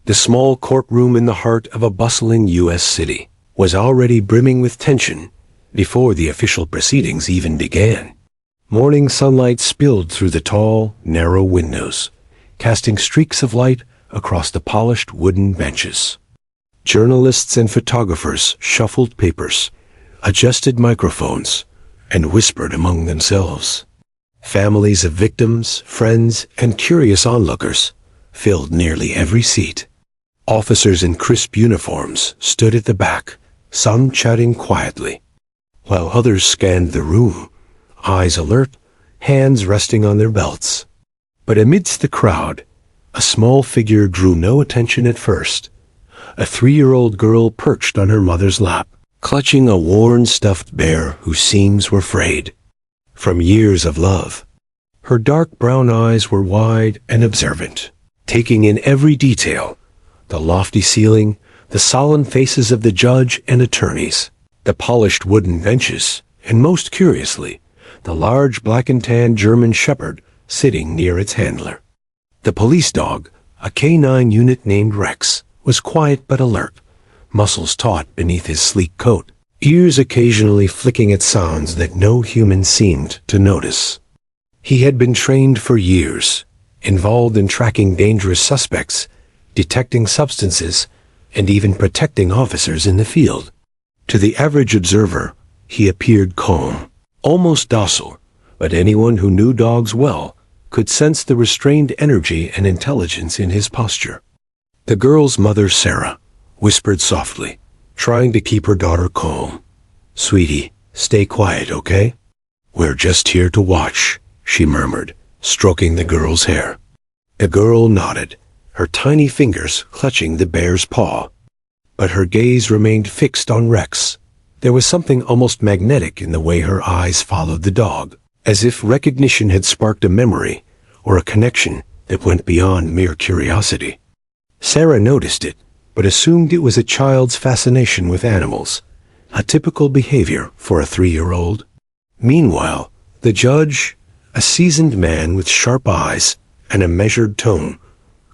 The small courtroom in the heart of a bustling U.S. city was already brimming with tension before the official proceedings even began. Morning sunlight spilled through the tall, narrow windows, casting streaks of light across the polished wooden benches. Journalists and photographers shuffled papers, adjusted microphones, and whispered among themselves. Families of victims, friends, and curious onlookers filled nearly every seat. Officers in crisp uniforms stood at the back, some chatting quietly, while others scanned the room, eyes alert, hands resting on their belts. But amidst the crowd, a small figure drew no attention at first. A 3-year-old girl perched on her mother's lap, clutching a worn stuffed bear whose seams were frayed from years of love. Her dark brown eyes were wide and observant, taking in every detail: the lofty ceiling, the solemn faces of the judge and attorneys, the polished wooden benches, and most curiously, the large black and tan German shepherd sitting near its handler. The police dog, a canine unit named Rex, was quiet but alert, muscles taut beneath his sleek coat, ears occasionally flicking at sounds that no human seemed to notice. He had been trained for years, involved in tracking dangerous suspects, detecting substances, and even protecting officers in the field. To the average observer, he appeared calm, almost docile, but anyone who knew dogs well could sense the restrained energy and intelligence in his posture. The girl's mother, Sarah, whispered softly, trying to keep her daughter calm. "Sweetie, stay quiet, okay? We're just here to watch," she murmured, stroking the girl's hair. The girl nodded, her tiny fingers clutching the bear's paw. But her gaze remained fixed on Rex. There was something almost magnetic in the way her eyes followed the dog, as if recognition had sparked a memory or a connection that went beyond mere curiosity. Sarah noticed it, but assumed it was a child's fascination with animals, a typical behavior for a 3-year-old. Meanwhile, the judge, a seasoned man with sharp eyes and a measured tone,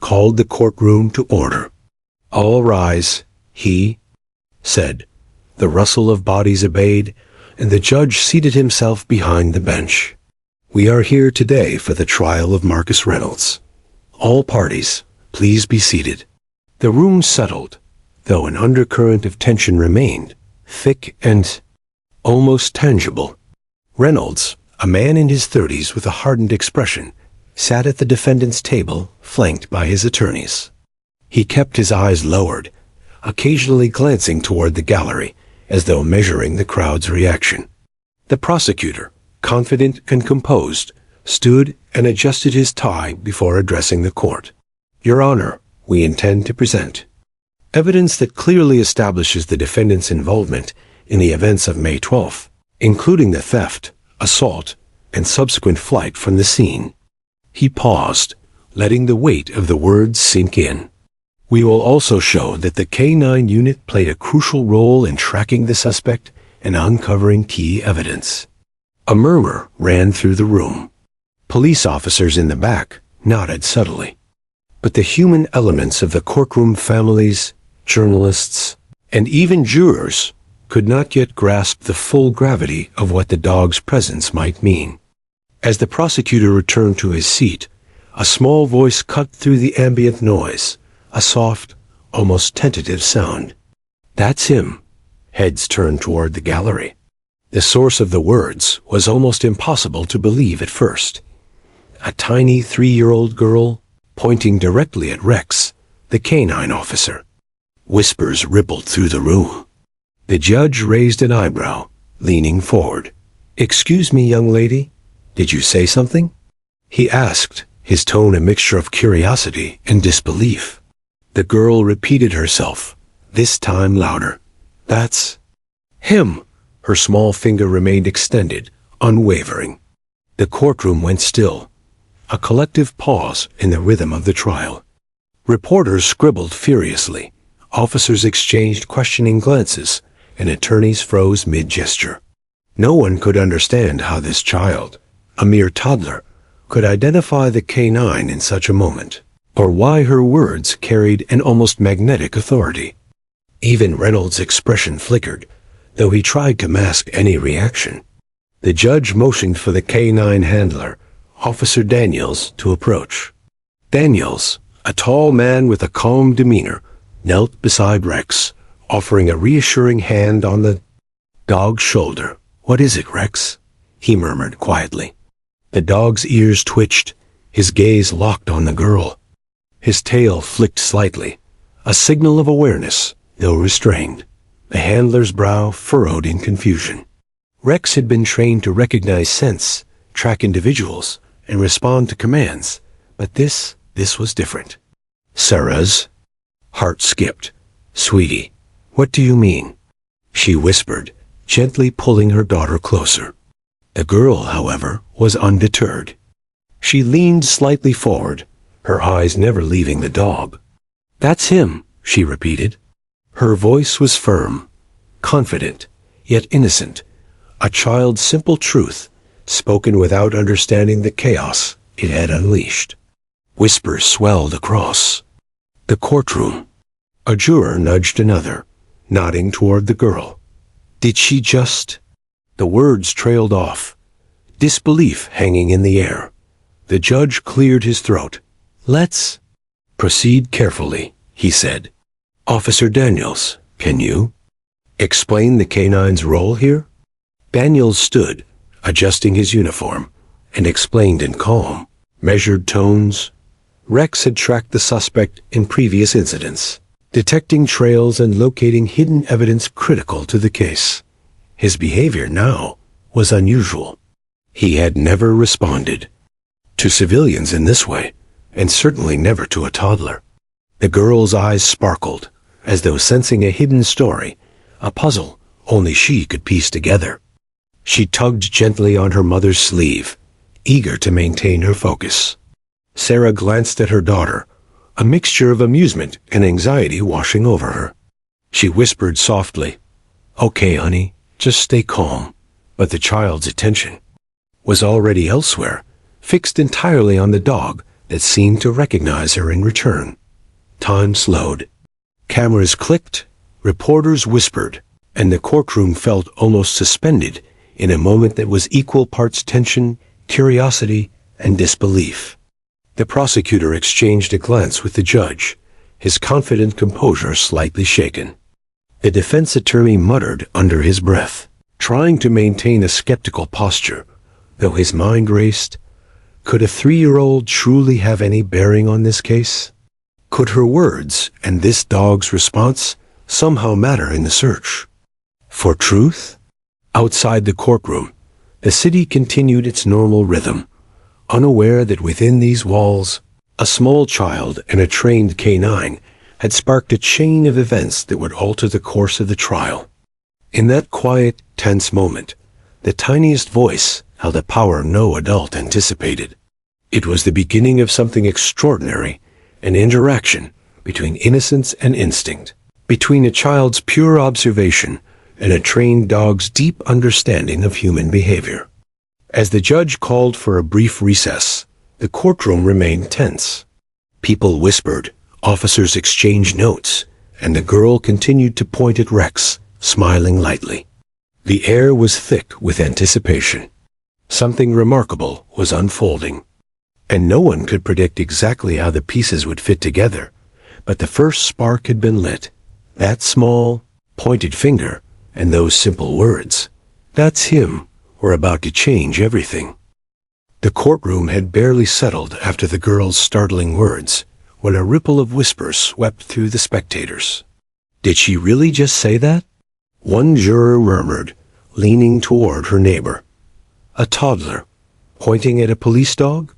called the courtroom to order. "All rise," he said. The rustle of bodies obeyed, and the judge seated himself behind the bench. "We are here today for the trial of Marcus Reynolds. All parties, please be seated." The room settled, though an undercurrent of tension remained, thick and almost tangible. Reynolds, a man in his 30s with a hardened expression, sat at the defendant's table, flanked by his attorneys. He kept his eyes lowered, occasionally glancing toward the gallery, as though measuring the crowd's reaction. The prosecutor, confident and composed, stood and adjusted his tie before addressing the court. "Your Honor, we intend to present evidence that clearly establishes the defendant's involvement in the events of May 12th, including the theft, assault, and subsequent flight from the scene." He paused, letting the weight of the words sink in. "We will also show that the K-9 unit played a crucial role in tracking the suspect and uncovering key evidence." A murmur ran through the room. Police officers in the back nodded subtly. But the human elements of the courtroom, families, journalists, and even jurors could not yet grasp the full gravity of what the dog's presence might mean. As the prosecutor returned to his seat, a small voice cut through the ambient noise, a soft, almost tentative sound. "That's him." Heads turned toward the gallery. The source of the words was almost impossible to believe at first. A tiny 3-year-old girl, pointing directly at Rex, the canine officer. Whispers rippled through the room. The judge raised an eyebrow, leaning forward. "Excuse me, young lady, did you say something?" he asked, his tone a mixture of curiosity and disbelief. The girl repeated herself, this time louder. "That's him." Her small finger remained extended, unwavering. The courtroom went still, a collective pause in the rhythm of the trial. Reporters scribbled furiously, officers exchanged questioning glances, and attorneys froze mid-gesture. No one could understand how this child, a mere toddler, could identify the K-9 in such a moment. or why her words carried an almost magnetic authority. Even Reynolds' expression flickered, though he tried to mask any reaction. The judge motioned for the K-9 handler, Officer Daniels, to approach. Daniels, a tall man with a calm demeanor, knelt beside Rex, offering a reassuring hand on the dog's shoulder. "What is it, Rex?" he murmured quietly. The dog's ears twitched, his gaze locked on the girl. His tail flicked slightly, a signal of awareness, though restrained. The handler's brow furrowed in confusion. Rex had been trained to recognize scents, track individuals, and respond to commands, but this was different. "Sarah's?" Heart skipped. "Sweetie, what do you mean?" she whispered, gently pulling her daughter closer. The girl, however, was undeterred. She leaned slightly forward, her eyes never leaving the dog. "That's him," she repeated. Her voice was firm, confident, yet innocent, a child's simple truth, spoken without understanding the chaos it had unleashed. Whispers swelled across the courtroom. A juror nudged another, nodding toward the girl. "Did she just—" The words trailed off, disbelief hanging in the air. The judge cleared his throat. "Let's proceed carefully," he said. "Officer Daniels, can you explain the K-9's role here?" Daniels stood, adjusting his uniform, and explained in calm, measured tones. Rex had tracked the suspect in previous incidents, detecting trails and locating hidden evidence critical to the case. His behavior now was unusual. He had never responded to civilians in this way, and certainly never to a toddler. The girl's eyes sparkled, as though sensing a hidden story, a puzzle only she could piece together. She tugged gently on her mother's sleeve, eager to maintain her focus. Sarah glanced at her daughter, a mixture of amusement and anxiety washing over her. She whispered softly, "Okay, honey, just stay calm." But the child's attention was already elsewhere, fixed entirely on the dog that seemed to recognize her in return. Time slowed. Cameras clicked, reporters whispered, and the courtroom felt almost suspended in a moment that was equal parts tension, curiosity, and disbelief. The prosecutor exchanged a glance with the judge, his confident composure slightly shaken. The defense attorney muttered under his breath, trying to maintain a skeptical posture, though his mind raced. Could a 3-year-old truly have any bearing on this case? Could her words and this dog's response somehow matter in the search for truth? Outside the courtroom, the city continued its normal rhythm, unaware that within these walls, a small child and a trained K-9 had sparked a chain of events that would alter the course of the trial. In that quiet, tense moment, the tiniest voice held a power no adult anticipated. It was the beginning of something extraordinary, an interaction between innocence and instinct, between a child's pure observation and a trained dog's deep understanding of human behavior. As the judge called for a brief recess, the courtroom remained tense. People whispered, officers exchanged notes, and the girl continued to point at Rex, smiling lightly. The air was thick with anticipation. Something remarkable was unfolding, and no one could predict exactly how the pieces would fit together, but the first spark had been lit. That small, pointed finger and those simple words, "That's him," were about to change everything. The courtroom had barely settled after the girl's startling words when a ripple of whispers swept through the spectators. "Did she really just say that?" One juror murmured, leaning toward her neighbor. "A toddler, pointing at a police dog?"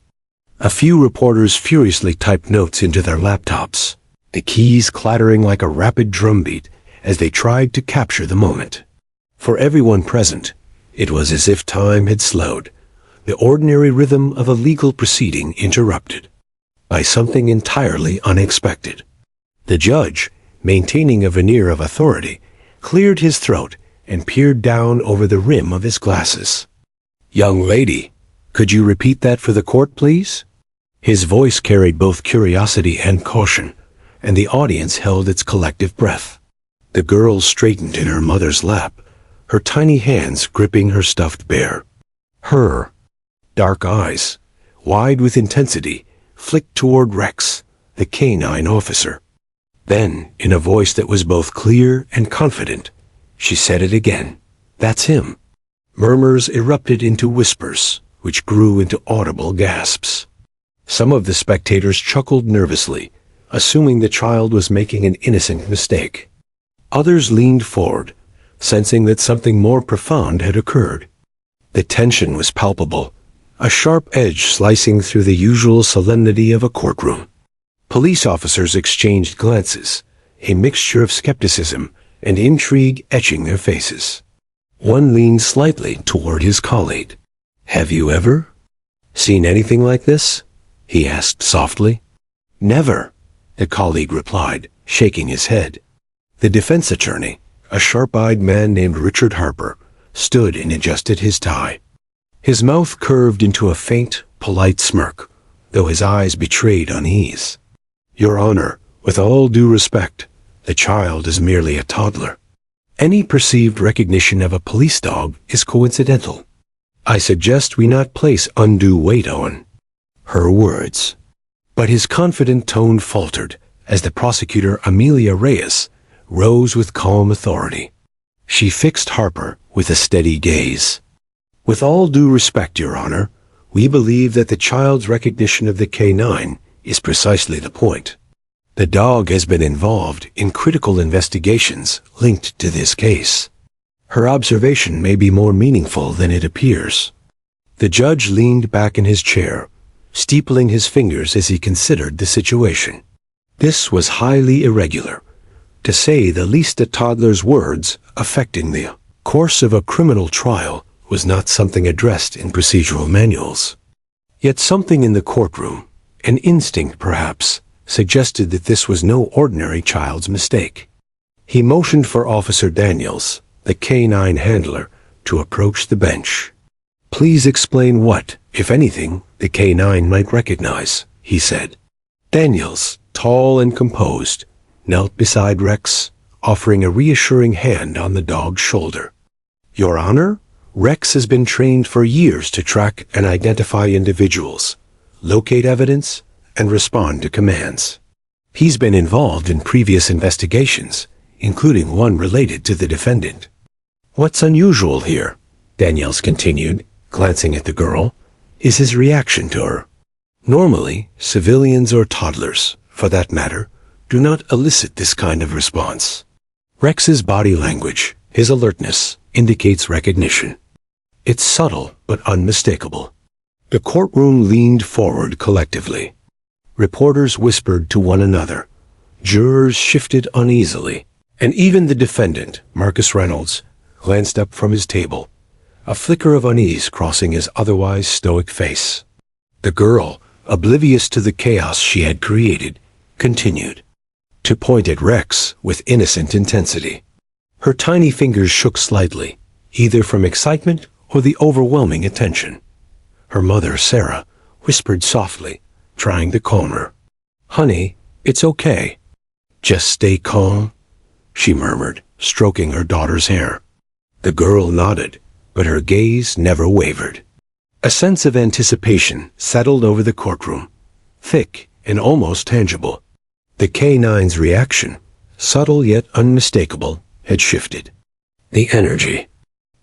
A few reporters furiously typed notes into their laptops, the keys clattering like a rapid drumbeat as they tried to capture the moment. For everyone present, it was as if time had slowed, the ordinary rhythm of a legal proceeding interrupted by something entirely unexpected. The judge, maintaining a veneer of authority, cleared his throat and peered down over the rim of his glasses. "Young lady, could you repeat that for the court, please?" His voice carried both curiosity and caution, and the audience held its collective breath. The girl straightened in her mother's lap, her tiny hands gripping her stuffed bear. Her dark eyes, wide with intensity, flicked toward Rex, the canine officer. Then, in a voice that was both clear and confident, she said it again. "That's him." Murmurs erupted into whispers, which grew into audible gasps. Some of the spectators chuckled nervously, assuming the child was making an innocent mistake. Others leaned forward, sensing that something more profound had occurred. The tension was palpable, a sharp edge slicing through the usual solemnity of a courtroom. Police officers exchanged glances, a mixture of skepticism and intrigue etching their faces. One leaned slightly toward his colleague. "Have you ever seen anything like this?" he asked softly. "Never," the colleague replied, shaking his head. The defense attorney, a sharp-eyed man named Richard Harper, stood and adjusted his tie. His mouth curved into a faint, polite smirk, though his eyes betrayed unease. "Your Honor, with all due respect, the child is merely a toddler. Any perceived recognition of a police dog is coincidental. I suggest we not place undue weight on her words." But his confident tone faltered as the prosecutor, Amelia Reyes, rose with calm authority. She fixed Harper with a steady gaze. "With all due respect, Your Honor, we believe that the child's recognition of the canine is precisely the point. The dog has been involved in critical investigations linked to this case. Her observation may be more meaningful than it appears." The judge leaned back in his chair, steepling his fingers as he considered the situation. This was highly irregular, to say the least. A toddler's words affecting the course of a criminal trial was not something addressed in procedural manuals. Yet something in the courtroom, an instinct perhaps, suggested that this was no ordinary child's mistake. He motioned for Officer Daniels, the canine handler, to approach the bench. "Please explain what, if anything, the canine might recognize," he said. Daniels, tall and composed, knelt beside Rex, offering a reassuring hand on the dog's shoulder. "Your Honor, Rex has been trained for years to track and identify individuals, locate evidence, and respond to commands. He's been involved in previous investigations, including one related to the defendant." "What's unusual here," Daniels continued, glancing at the girl, "is his reaction to her. Normally, civilians or toddlers, for that matter, do not elicit this kind of response. Rex's body language, his alertness, indicates recognition. It's subtle but unmistakable." The courtroom leaned forward collectively. Reporters whispered to one another. Jurors shifted uneasily, and even the defendant, Marcus Reynolds, glanced up from his table, a flicker of unease crossing his otherwise stoic face. The girl, oblivious to the chaos she had created, continued to point at Rex with innocent intensity. Her tiny fingers shook slightly, either from excitement or the overwhelming attention. Her mother, Sarah, whispered softly, trying to calm her. "Honey, it's okay. Just stay calm," she murmured, stroking her daughter's hair. The girl nodded, but her gaze never wavered. A sense of anticipation settled over the courtroom, thick and almost tangible. The canine's reaction, subtle yet unmistakable, had shifted. The energy.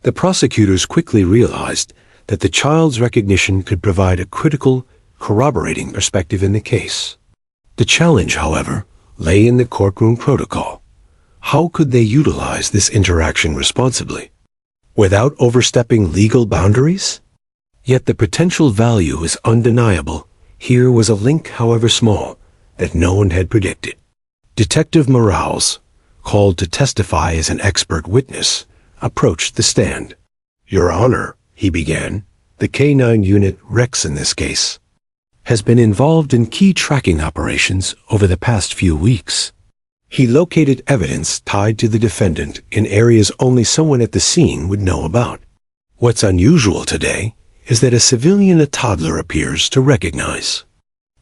The prosecutors quickly realized that the child's recognition could provide a critical, corroborating perspective in the case. The challenge, however, lay in the courtroom protocol. How could they utilize this interaction responsibly, without overstepping legal boundaries? Yet the potential value was undeniable. Here was a link, however small, that no one had predicted. Detective Morales, called to testify as an expert witness, approached the stand. "Your Honor," he began, "the K-9 unit, Rex in this case, has been involved in key tracking operations over the past few weeks. He located evidence tied to the defendant in areas only someone at the scene would know about. What's unusual today is that a civilian a toddler appears to recognize.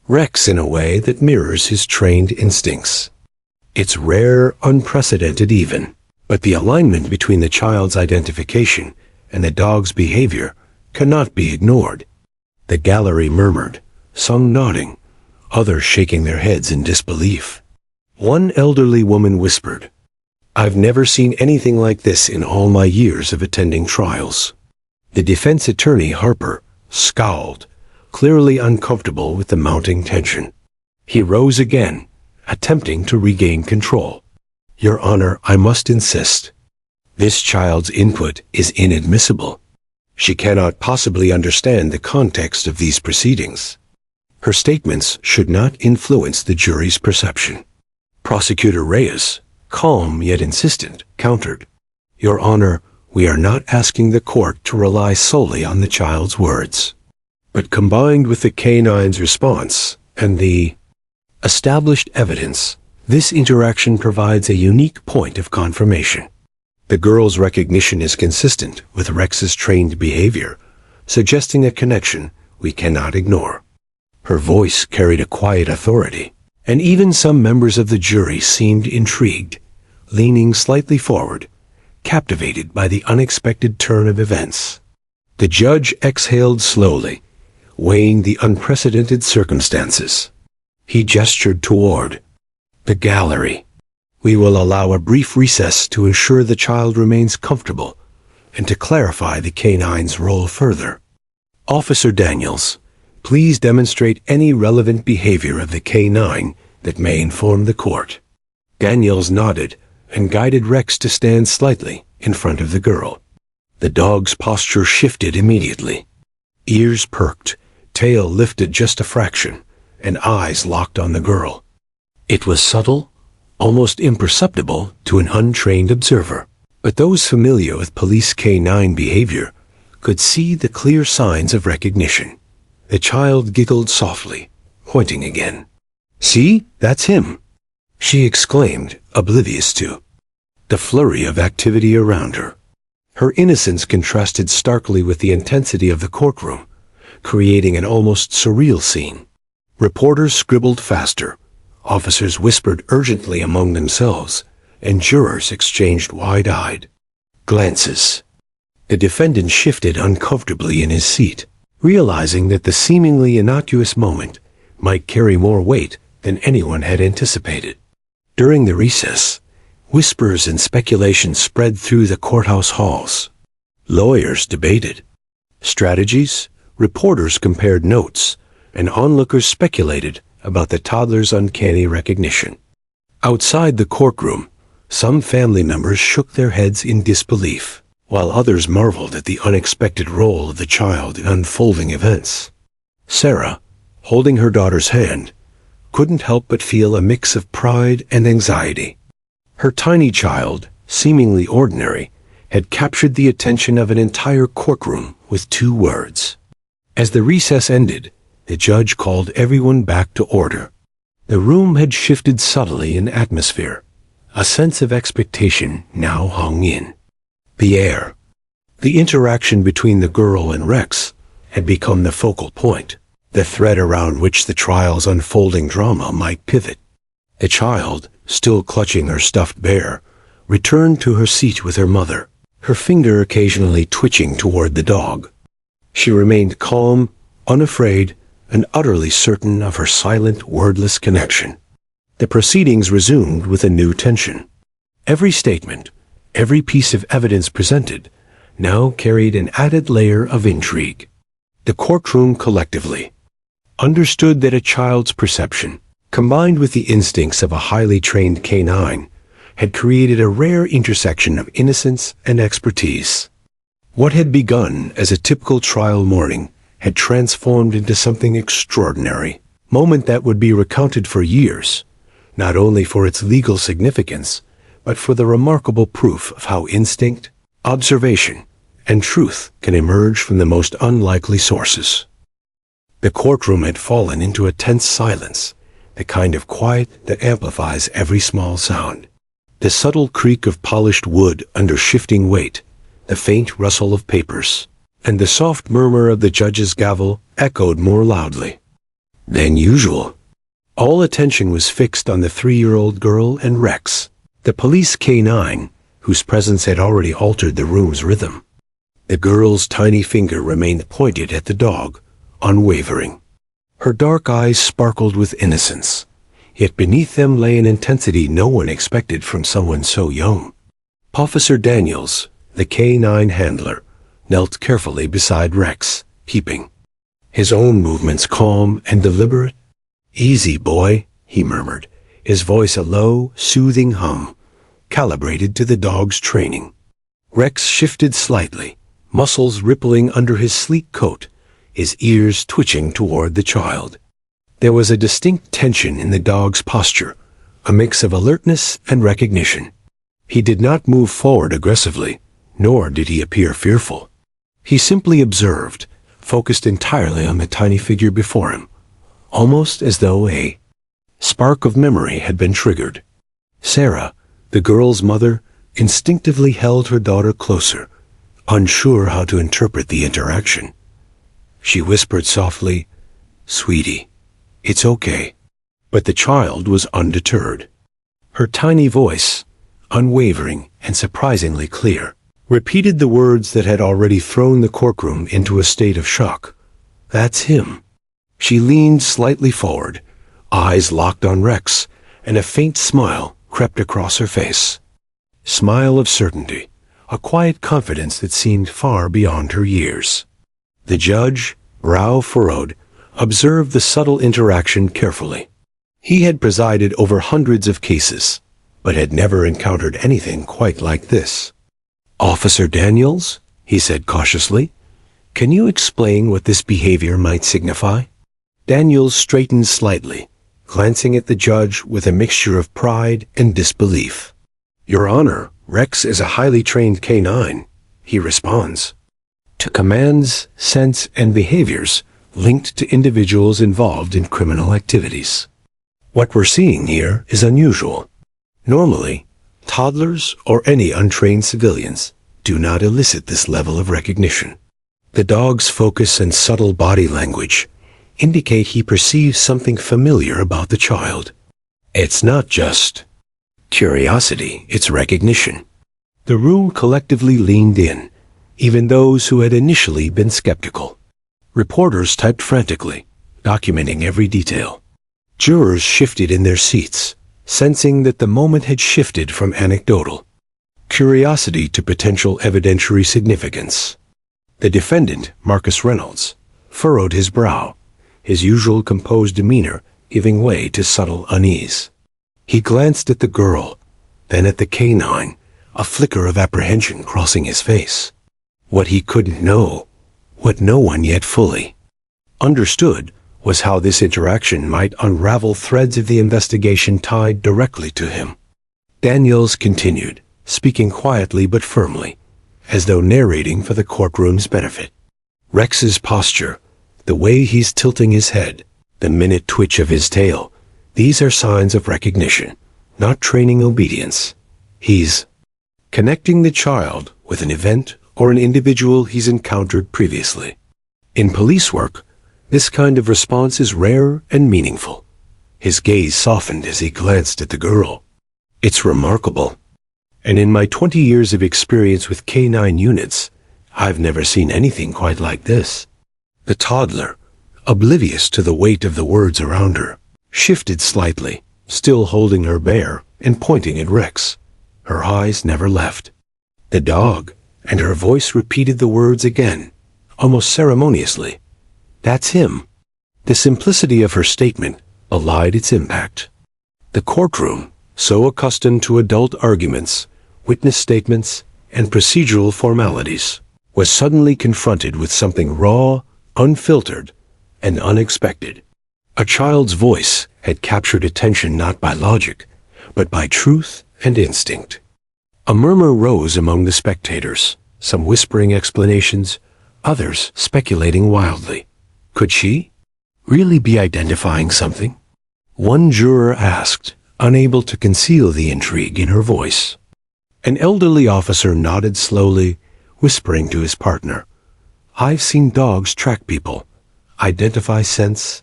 Rex in a way that mirrors his trained instincts. It's rare, unprecedented even, but the alignment between the child's identification and the dog's behavior cannot be ignored. The gallery murmured, some nodding, others shaking their heads in disbelief. One elderly woman whispered, "I've never seen anything like this in all my years of attending trials." The defense attorney, Harper, scowled, clearly uncomfortable with the mounting tension. He rose again, attempting to regain control. "Your Honor, I must insist. This child's input is inadmissible. She cannot possibly understand the context of these proceedings. Her statements should not influence the jury's perception." Prosecutor Reyes, calm yet insistent, countered, "Your Honor, we are not asking the court to rely solely on the child's words." But combined with the canine's response and the established evidence, this interaction provides a unique point of confirmation. The girl's recognition is consistent with Rex's trained behavior, suggesting a connection we cannot ignore. Her voice carried a quiet authority, and even some members of the jury seemed intrigued, leaning slightly forward, captivated by the unexpected turn of events. The judge exhaled slowly, weighing the unprecedented circumstances. He gestured toward the gallery. "We will allow a brief recess to ensure the child remains comfortable and to clarify the canine's role further. Officer Daniels, please demonstrate any relevant behavior of the canine that may inform the court." Daniels nodded and guided Rex to stand slightly in front of the girl. The dog's posture shifted immediately. Ears perked, tail lifted just a fraction, and eyes locked on the girl. It was subtle, almost imperceptible to an untrained observer, but those familiar with police canine behavior could see the clear signs of recognition. The child giggled softly, pointing again. "See, that's him," she exclaimed, oblivious to the flurry of activity around her. Her innocence contrasted starkly with the intensity of the courtroom, creating an almost surreal scene. Reporters scribbled faster, officers whispered urgently among themselves, and jurors exchanged wide-eyed glances. The defendant shifted uncomfortably in his seat, realizing that the seemingly innocuous moment might carry more weight than anyone had anticipated. During the recess, whispers and speculation spread through the courthouse halls. Lawyers debated strategies, reporters compared notes, and onlookers speculated about the toddler's uncanny recognition. Outside the courtroom, some family members shook their heads in disbelief, while others marveled at the unexpected role of the child in unfolding events. Sarah, holding her daughter's hand, couldn't help but feel a mix of pride and anxiety. Her tiny child, seemingly ordinary, had captured the attention of an entire courtroom with 2 words. As the recess ended, the judge called everyone back to order. The room had shifted subtly in atmosphere. A sense of expectation now hung in the air. The interaction between the girl and Rex had become the focal point, the thread around which the trial's unfolding drama might pivot. The child, still clutching her stuffed bear, returned to her seat with her mother, her finger occasionally twitching toward the dog. She remained calm, unafraid, and utterly certain of her silent, wordless connection. The proceedings resumed with a new tension. Every statement, every piece of evidence presented, now carried an added layer of intrigue. The courtroom collectively understood that a child's perception, combined with the instincts of a highly trained canine, had created a rare intersection of innocence and expertise. What had begun as a typical trial morning had transformed into something extraordinary, moment that would be recounted for years, not only for its legal significance, but for the remarkable proof of how instinct, observation, and truth can emerge from the most unlikely sources. The courtroom had fallen into a tense silence, the kind of quiet that amplifies every small sound. The subtle creak of polished wood under shifting weight, the faint rustle of papers, and the soft murmur of the judge's gavel echoed more loudly. than usual. All attention was fixed on the 3-year-old girl and Rex, the police canine, whose presence had already altered the room's rhythm. The girl's tiny finger remained pointed at the dog, unwavering. Her dark eyes sparkled with innocence, yet beneath them lay an intensity no one expected from someone so young. Officer Daniels, the canine handler, knelt carefully beside Rex, peeping. His own movements calm and deliberate. "Easy, boy," he murmured, his voice a low, soothing hum, calibrated to the dog's training. Rex shifted slightly, muscles rippling under his sleek coat, his ears twitching toward the child. There was a distinct tension in the dog's posture, a mix of alertness and recognition. He did not move forward aggressively, nor did he appear fearful. He simply observed, focused entirely on the tiny figure before him, almost as though a spark of memory had been triggered. Sarah, the girl's mother, instinctively held her daughter closer, unsure how to interpret the interaction. She whispered softly, "Sweetie, it's okay." But the child was undeterred. Her tiny voice, unwavering and surprisingly clear, repeated the words that had already thrown the courtroom into a state of shock. "That's him." She leaned slightly forward, eyes locked on Rex, and a faint smile crept across her face. Smile of certainty, a quiet confidence that seemed far beyond her years. The judge, brow furrowed, observed the subtle interaction carefully. He had presided over hundreds of cases, but had never encountered anything quite like this. "Officer Daniels," he said cautiously, "can you explain what this behavior might signify?" Daniels straightened slightly, glancing at the judge with a mixture of pride and disbelief. "Your Honor, Rex is a highly trained canine," he responds, "to commands, scents, and behaviors linked to individuals involved in criminal activities. What we're seeing here is unusual. Normally, toddlers or any untrained civilians do not elicit this level of recognition. The dog's focus and subtle body language indicate he perceives something familiar about the child. It's not just curiosity, it's recognition." The room collectively leaned in, even those who had initially been skeptical. Reporters typed frantically, documenting every detail. Jurors shifted in their seats, sensing that the moment had shifted from anecdotal curiosity to potential evidentiary significance. The defendant, Marcus Reynolds, furrowed his brow, his usual composed demeanor giving way to subtle unease. He glanced at the girl, then at the canine, a flicker of apprehension crossing his face. What he couldn't know, what no one yet fully understood, was how this interaction might unravel threads of the investigation tied directly to him. Daniels continued, speaking quietly but firmly, as though narrating for the courtroom's benefit. "Rex's posture, the way he's tilting his head, the minute twitch of his tail, these are signs of recognition, not training obedience. He's connecting the child with an event or an individual he's encountered previously. In police work, this kind of response is rare and meaningful." His gaze softened as he glanced at the girl. "It's remarkable. And in my 20 years of experience with canine units, I've never seen anything quite like this." The toddler, oblivious to the weight of the words around her, shifted slightly, still holding her bear and pointing at Rex. Her eyes never left. The dog, and her voice repeated the words again, almost ceremoniously. "That's him." The simplicity of her statement belied its impact. The courtroom, so accustomed to adult arguments, witness statements, and procedural formalities, was suddenly confronted with something raw, unfiltered, and unexpected. A child's voice had captured attention not by logic, but by truth and instinct. A murmur rose among the spectators, some whispering explanations, others speculating wildly. Could she really be identifying something? One juror asked, unable to conceal the intrigue in her voice. An elderly officer nodded slowly, whispering to his partner, "I've seen dogs track people, identify scents,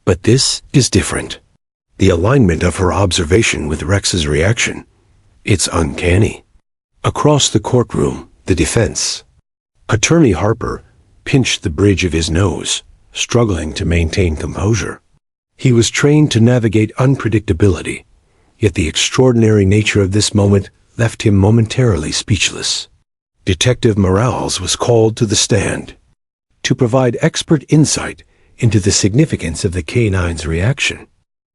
But this is different. The alignment of her observation with Rex's reaction, it's uncanny. Across the courtroom, the defense. Attorney Harper pinched the bridge of his nose, struggling to maintain composure. He was trained to navigate unpredictability, yet the extraordinary nature of this moment left him momentarily speechless. Detective Morales was called to the stand to provide expert insight into the significance of the canine's reaction.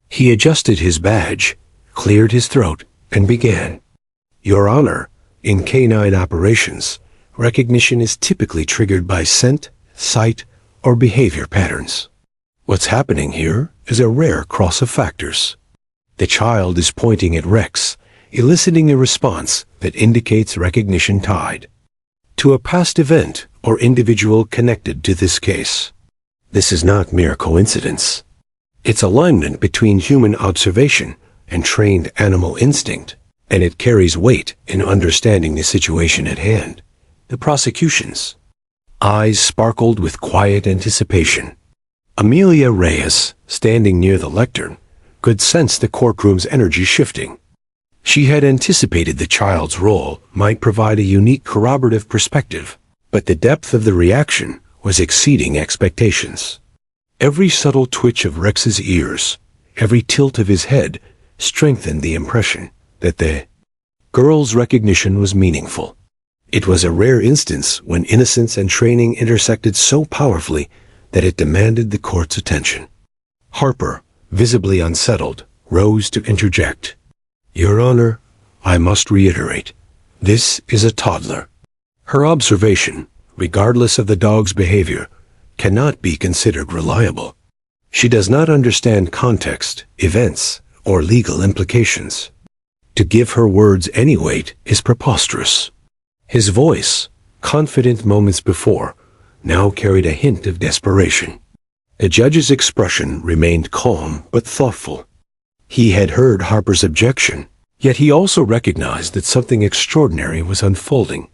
He adjusted his badge, cleared his throat, and began. Your Honor, in canine operations, recognition is typically triggered by scent, sight, or behavior patterns. What's happening here is a rare cross of factors. The child is pointing at Rex, eliciting a response that indicates recognition tied to a past event or individual connected to this case. This is not mere coincidence. It's alignment between human observation and trained animal instinct, and it carries weight in understanding the situation at hand. The prosecution's eyes sparkled with quiet anticipation. Amelia Reyes, standing near the lectern, could sense the courtroom's energy shifting. She had anticipated the child's role might provide a unique corroborative perspective, but the depth of the reaction was exceeding expectations. Every subtle twitch of Rex's ears, every tilt of his head, strengthened the impression that the girl's recognition was meaningful. It was a rare instance when innocence and training intersected so powerfully that it demanded the court's attention. Harper, visibly unsettled, rose to interject. Your Honor, I must reiterate, this is a toddler. Her observation, regardless of the dog's behavior, cannot be considered reliable. She does not understand context, events, or legal implications. To give her words any weight is preposterous. His voice, confident moments before, now carried a hint of desperation. The judge's expression remained calm but thoughtful. He had heard Harper's objection, yet he also recognized that something extraordinary was unfolding,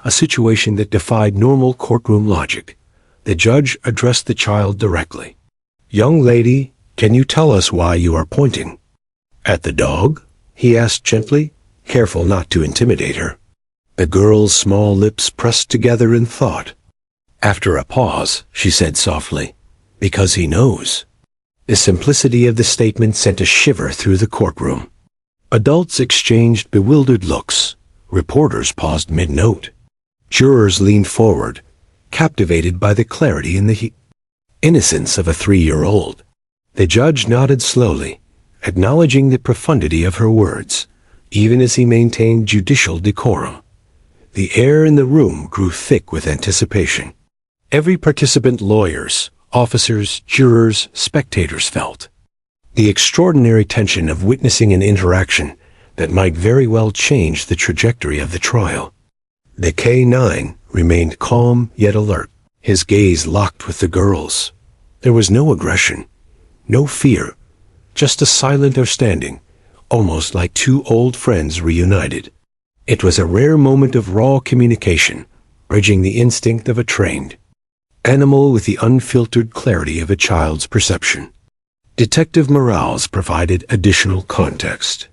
a situation that defied normal courtroom logic. The judge addressed the child directly. Young lady, can you tell us why you are pointing? At the dog? He asked gently, careful not to intimidate her. The girl's small lips pressed together in thought. After a pause, she said softly, because he knows. The simplicity of the statement sent a shiver through the courtroom. Adults exchanged bewildered looks. Reporters paused mid-note. Jurors leaned forward, captivated by the clarity and the innocence of a 3-year-old. The judge nodded slowly, acknowledging the profundity of her words, even as he maintained judicial decorum. The air in the room grew thick with anticipation. Every participant, lawyers, officers, jurors, spectators, felt the extraordinary tension of witnessing an interaction that might very well change the trajectory of the trial. The K9 remained calm yet alert, his gaze locked with the girl's. There was no aggression, no fear, just a silent understanding, almost like two old friends reunited. It was a rare moment of raw communication, bridging the instinct of a trained animal with the unfiltered clarity of a child's perception. Detective Morales provided additional context.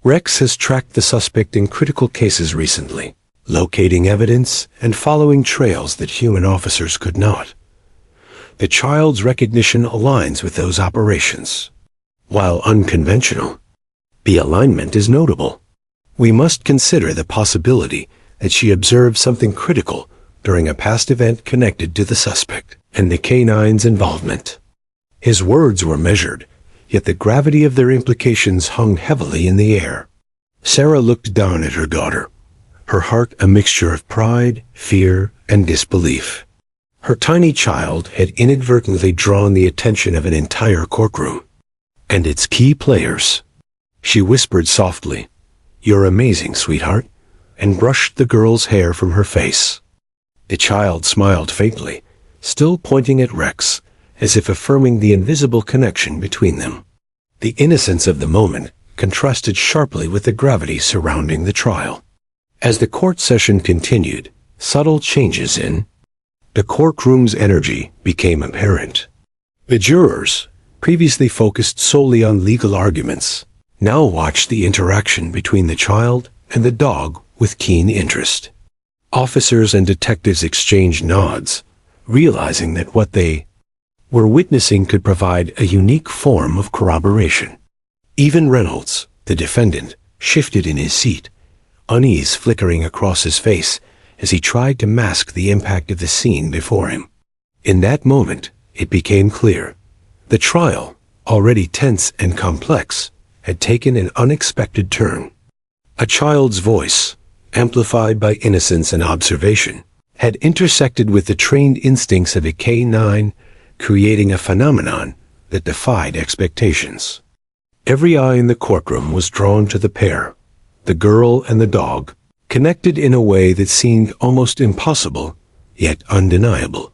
Rex has tracked the suspect in critical cases recently, locating evidence and following trails that human officers could not. The child's recognition aligns with those operations. While unconventional, the alignment is notable. We must consider the possibility that she observed something critical during a past event connected to the suspect and the canine's involvement. His words were measured, yet the gravity of their implications hung heavily in the air. Sarah looked down at her daughter, her heart a mixture of pride, fear, and disbelief. Her tiny child had inadvertently drawn the attention of an entire courtroom, and its key players. She whispered softly, "You're amazing, sweetheart," and brushed the girl's hair from her face. The child smiled faintly, still pointing at Rex, as if affirming the invisible connection between them. The innocence of the moment contrasted sharply with the gravity surrounding the trial. As the court session continued, subtle changes in the courtroom's energy became apparent. The jurors, previously focused solely on legal arguments, now watched the interaction between the child and the dog with keen interest. Officers and detectives exchanged nods, realizing that what they were witnessing could provide a unique form of corroboration. Even Reynolds, the defendant, shifted in his seat, unease flickering across his face as he tried to mask the impact of the scene before him. In that moment, it became clear. The trial, already tense and complex, had taken an unexpected turn. A child's voice, amplified by innocence and observation, had intersected with the trained instincts of a K-9, creating a phenomenon that defied expectations. Every eye in the courtroom was drawn to the pair, the girl and the dog, connected in a way that seemed almost impossible, yet undeniable.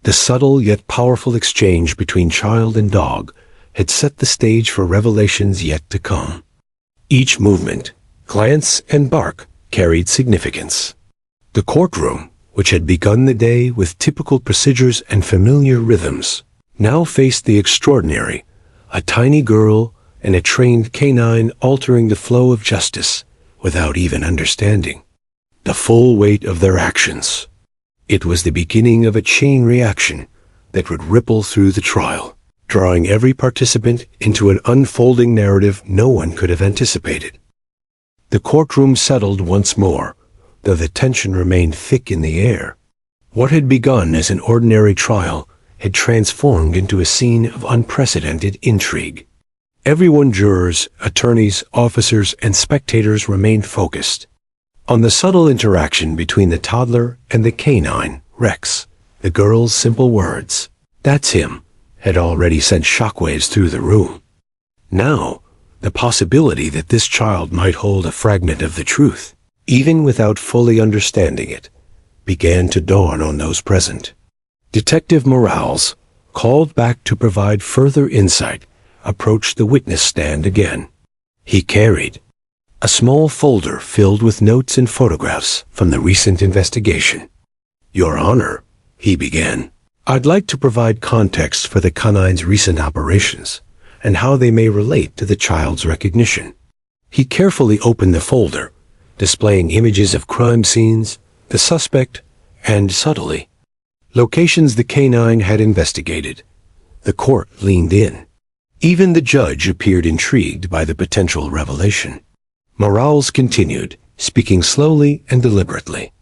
The subtle yet powerful exchange between child and dog had set the stage for revelations yet to come. Each movement, glance and bark carried significance. The courtroom, which had begun the day with typical procedures and familiar rhythms, now faced the extraordinary, a tiny girl and a trained canine altering the flow of justice without even understanding the full weight of their actions. It was the beginning of a chain reaction that would ripple through the trial, drawing every participant into an unfolding narrative no one could have anticipated. The courtroom settled once more, though the tension remained thick in the air. What had begun as an ordinary trial had transformed into a scene of unprecedented intrigue. Everyone, jurors, attorneys, officers, and spectators, remained focused on the subtle interaction between the toddler and the canine, Rex. The girl's simple words, "That's him," had already sent shockwaves through the room. Now, the possibility that this child might hold a fragment of the truth, even without fully understanding it, began to dawn on those present. Detective Morales, called back to provide further insight, approached the witness stand again. He carried a small folder filled with notes and photographs from the recent investigation. "Your Honor," he began, "I'd like to provide context for the canine's recent operations and how they may relate to the child's recognition." He carefully opened the folder, displaying images of crime scenes, the suspect, and subtly, locations the canine had investigated. The court leaned in. Even the judge appeared intrigued by the potential revelation. Morales continued, speaking slowly and deliberately.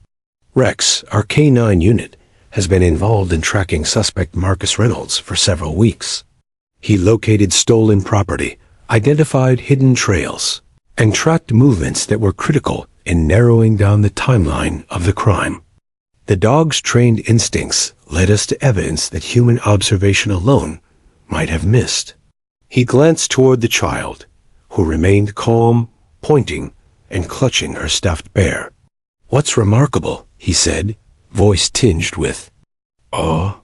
"Rex, our K-9 unit, has been involved in tracking suspect Marcus Reynolds for several weeks. He located stolen property, identified hidden trails, and tracked movements that were critical in narrowing down the timeline of the crime. The dog's trained instincts led us to evidence that human observation alone might have missed." He glanced toward the child, who remained calm, pointing and clutching her stuffed bear. "What's remarkable," he said, voice tinged with awe,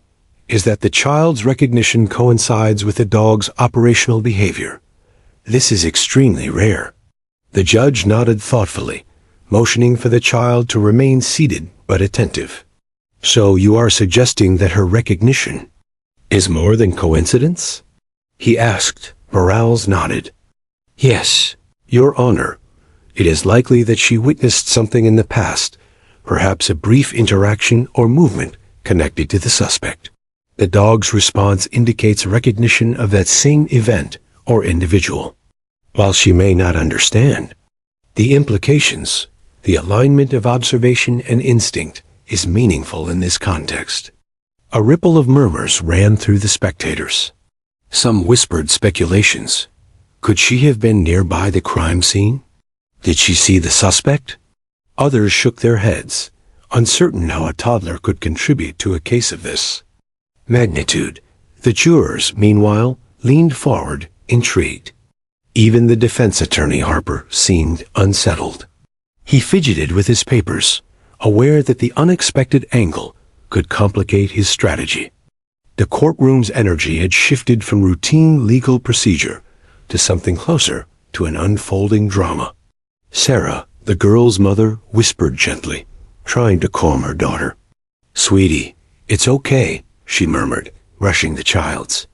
"is that the child's recognition coincides with the dog's operational behavior. This is extremely rare." The judge nodded thoughtfully, motioning for the child to remain seated but attentive. "So you are suggesting that her recognition is more than coincidence?" he asked. Morales nodded. "Yes, Your Honor. It is likely that she witnessed something in the past, perhaps a brief interaction or movement connected to the suspect. The dog's response indicates recognition of that same event or individual. While she may not understand the implications, the alignment of observation and instinct is meaningful in this context." A ripple of murmurs ran through the spectators. Some whispered speculations. Could she have been nearby the crime scene? Did she see the suspect? Others shook their heads, uncertain how a toddler could contribute to a case of this magnitude. The jurors, meanwhile, leaned forward, intrigued. Even the defense attorney, Harper, seemed unsettled. He fidgeted with his papers, aware that the unexpected angle could complicate his strategy. The courtroom's energy had shifted from routine legal procedure to something closer to an unfolding drama. Sarah, the girl's mother, whispered gently, trying to calm her daughter. "Sweetie, it's okay," she murmured, rushing the child's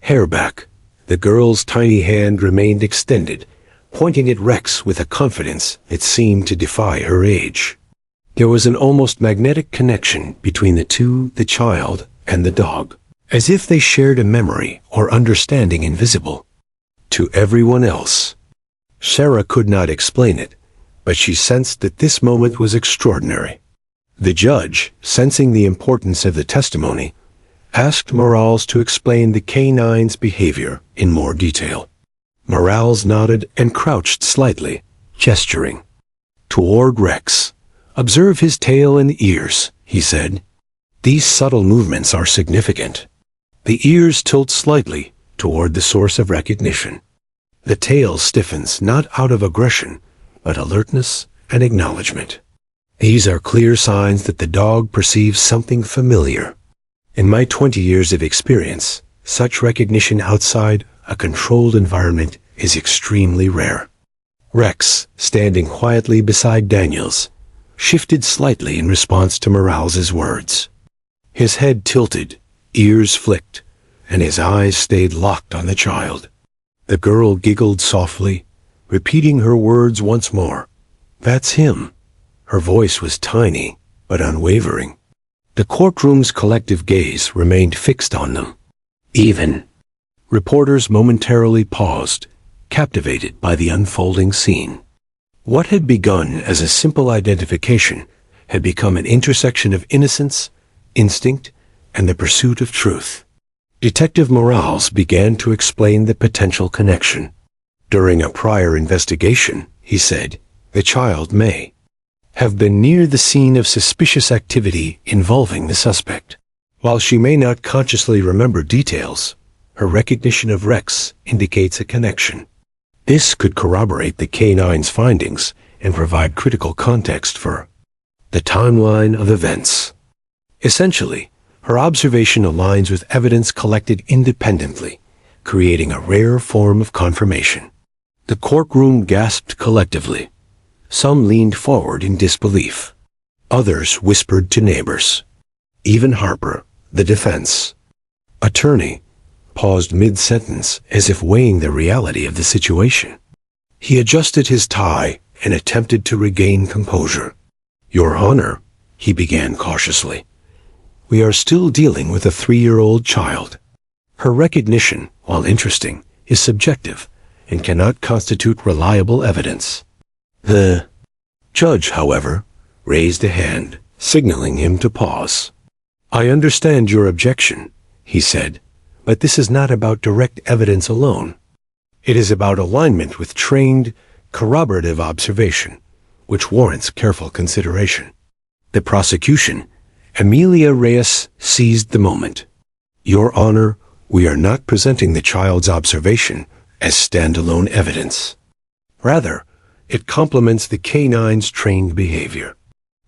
hair back. The girl's tiny hand remained extended, pointing at Rex with a confidence that seemed to defy her age. There was an almost magnetic connection between the two, the child and the dog, as if they shared a memory or understanding invisible to everyone else. Sarah could not explain it, but she sensed that this moment was extraordinary. The judge, sensing the importance of the testimony, asked Morales to explain the canine's behavior in more detail. Morales nodded and crouched slightly, gesturing toward Rex. "Observe his tail and ears," he said. "These subtle movements are significant. The ears tilt slightly toward the source of recognition. The tail stiffens not out of aggression, but alertness and acknowledgement. These are clear signs that the dog perceives something familiar. In my 20 years of experience, such recognition outside a controlled environment is extremely rare." Rex, standing quietly beside Daniels, shifted slightly in response to Morales's words. His head tilted, ears flicked, and his eyes stayed locked on the child. The girl giggled softly, repeating her words once more. "That's him." Her voice was tiny, but unwavering. The courtroom's collective gaze remained fixed on them. Even reporters momentarily paused, captivated by the unfolding scene. What had begun as a simple identification had become an intersection of innocence, instinct, and the pursuit of truth. Detective Morales began to explain the potential connection. During a prior investigation, he said, the child may have been near the scene of suspicious activity involving the suspect. While she may not consciously remember details, her recognition of Rex indicates a connection. This could corroborate the canine's findings and provide critical context for the timeline of events. Essentially, her observation aligns with evidence collected independently, creating a rare form of confirmation. The courtroom gasped collectively. Some leaned forward in disbelief. Others whispered to neighbors. Even Harper, the defense attorney, paused mid-sentence as if weighing the reality of the situation. He adjusted his tie and attempted to regain composure. "Your Honor," he began cautiously, "we are still dealing with a 3-year-old child. Her recognition, while interesting, is subjective and cannot constitute reliable evidence." The judge, however, raised a hand, signaling him to pause. "I understand your objection," he said, "but this is not about direct evidence alone. It is about alignment with trained, corroborative observation, which warrants careful consideration." The prosecution, Amelia Reyes, seized the moment. "Your Honor, we are not presenting the child's observation as standalone evidence. Rather, it complements the canine's trained behavior.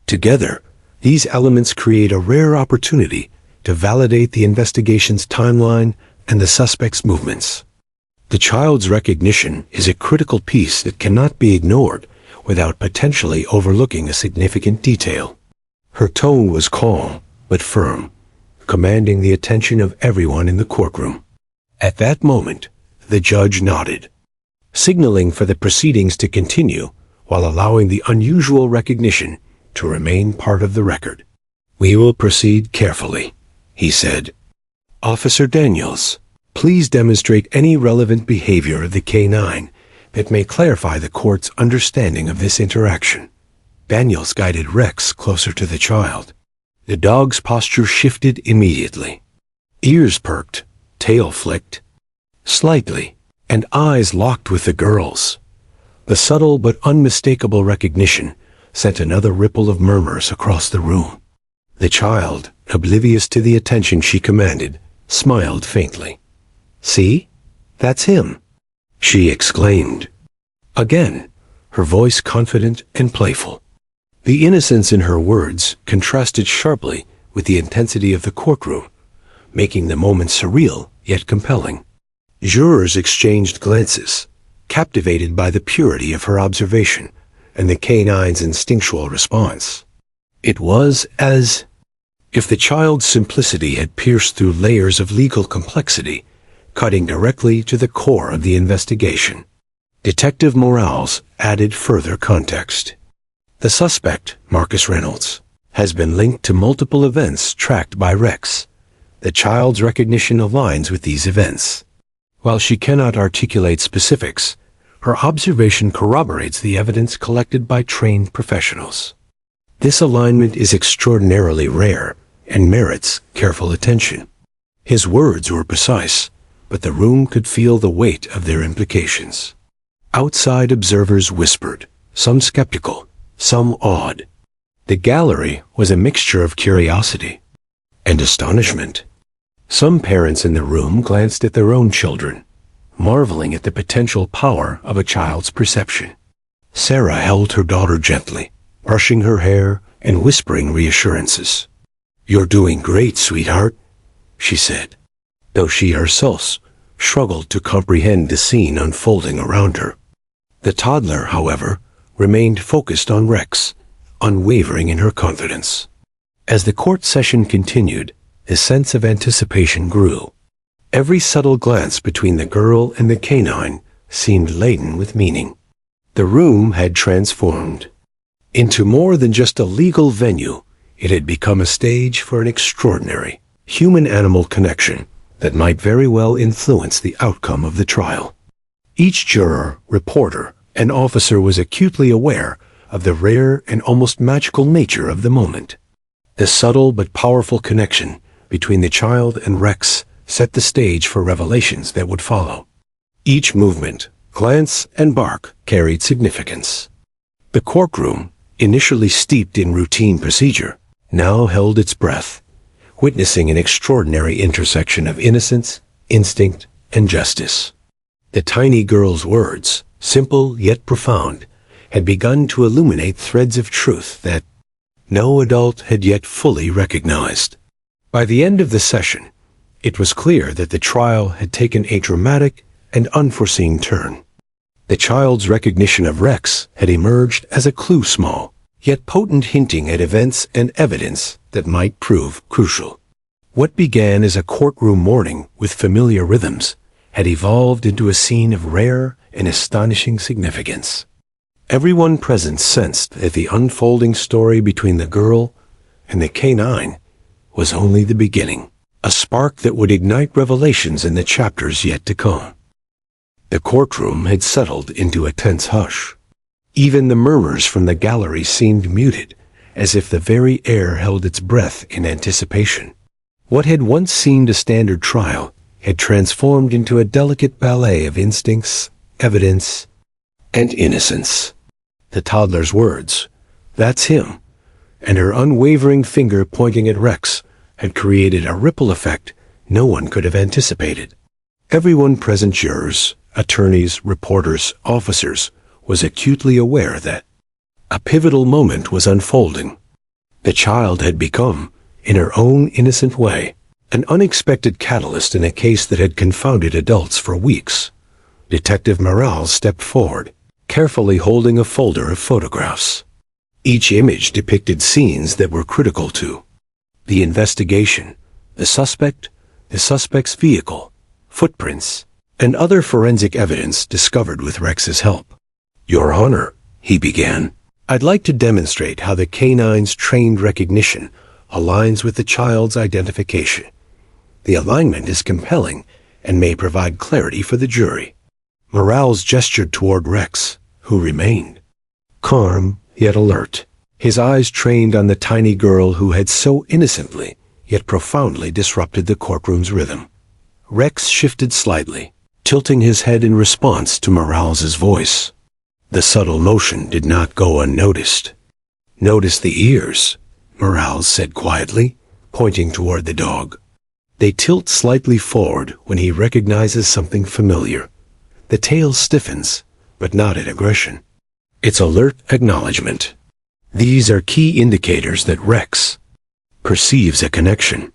Together, these elements create a rare opportunity to validate the investigation's timeline and the suspect's movements. The child's recognition is a critical piece that cannot be ignored without potentially overlooking a significant detail." Her tone was calm but firm, commanding the attention of everyone in the courtroom. At that moment, the judge nodded, signaling for the proceedings to continue while allowing the unusual recognition to remain part of the record. "We will proceed carefully," he said. "Officer Daniels, please demonstrate any relevant behavior of the canine that may clarify the court's understanding of this interaction." Daniels guided Rex closer to the child. The dog's posture shifted immediately. Ears perked, tail flicked slightly, and eyes locked with the girl's. The subtle but unmistakable recognition sent another ripple of murmurs across the room. The child, oblivious to the attention she commanded, smiled faintly. "See? That's him," she exclaimed. Again, her voice confident and playful. The innocence in her words contrasted sharply with the intensity of the courtroom, making the moment surreal yet compelling. Jurors exchanged glances, captivated by the purity of her observation and the canine's instinctual response. It was as if the child's simplicity had pierced through layers of legal complexity, cutting directly to the core of the investigation. Detective Morales added further context. The suspect, Marcus Reynolds, has been linked to multiple events tracked by Rex. The child's recognition aligns with these events. While she cannot articulate specifics, her observation corroborates the evidence collected by trained professionals. This alignment is extraordinarily rare and merits careful attention. His words were precise, but the room could feel the weight of their implications. Outside observers whispered, some skeptical, some awed. The gallery was a mixture of curiosity and astonishment. Some parents in the room glanced at their own children, marveling at the potential power of a child's perception. Sarah held her daughter gently, brushing her hair and whispering reassurances. "You're doing great, sweetheart," she said, though she herself struggled to comprehend the scene unfolding around her. The toddler, however, remained focused on Rex, unwavering in her confidence. As the court session continued, the sense of anticipation grew. Every subtle glance between the girl and the canine seemed laden with meaning. The room had transformed into more than just a legal venue. It had become a stage for an extraordinary human-animal connection that might very well influence the outcome of the trial. Each juror, reporter, and officer was acutely aware of the rare and almost magical nature of the moment. The subtle but powerful connection between the child and Rex set the stage for revelations that would follow. Each movement, glance, and bark carried significance. The courtroom, initially steeped in routine procedure, now held its breath, witnessing an extraordinary intersection of innocence, instinct, and justice. The tiny girl's words, simple yet profound, had begun to illuminate threads of truth that no adult had yet fully recognized. By the end of the session, it was clear that the trial had taken a dramatic and unforeseen turn. The child's recognition of Rex had emerged as a clue, small, yet potent, hinting at events and evidence that might prove crucial. What began as a courtroom morning with familiar rhythms had evolved into a scene of rare and astonishing significance. Everyone present sensed that the unfolding story between the girl and the canine was only the beginning, a spark that would ignite revelations in the chapters yet to come. The courtroom had settled into a tense hush. Even the murmurs from the gallery seemed muted, as if the very air held its breath in anticipation. What had once seemed a standard trial had transformed into a delicate ballet of instincts, evidence, and innocence. The toddler's words, "That's him," and her unwavering finger pointing at Rex had created a ripple effect no one could have anticipated. Everyone present, jurors, attorneys, reporters, officers, was acutely aware that a pivotal moment was unfolding. The child had become, in her own innocent way, an unexpected catalyst in a case that had confounded adults for weeks. Detective Morales stepped forward, carefully holding a folder of photographs. Each image depicted scenes that were critical to the investigation, the suspect, the suspect's vehicle, footprints, and other forensic evidence discovered with Rex's help. "Your Honor," he began, "I'd like to demonstrate how the canine's trained recognition aligns with the child's identification. The alignment is compelling and may provide clarity for the jury." Morales gestured toward Rex, who remained calm yet alert, his eyes trained on the tiny girl who had so innocently yet profoundly disrupted the courtroom's rhythm. Rex shifted slightly, tilting his head in response to Morales's voice. The subtle motion did not go unnoticed. "Notice the ears," Morales said quietly, pointing toward the dog. "They tilt slightly forward when he recognizes something familiar. The tail stiffens, but not in aggression. It's alert acknowledgement. These are key indicators that Rex perceives a connection."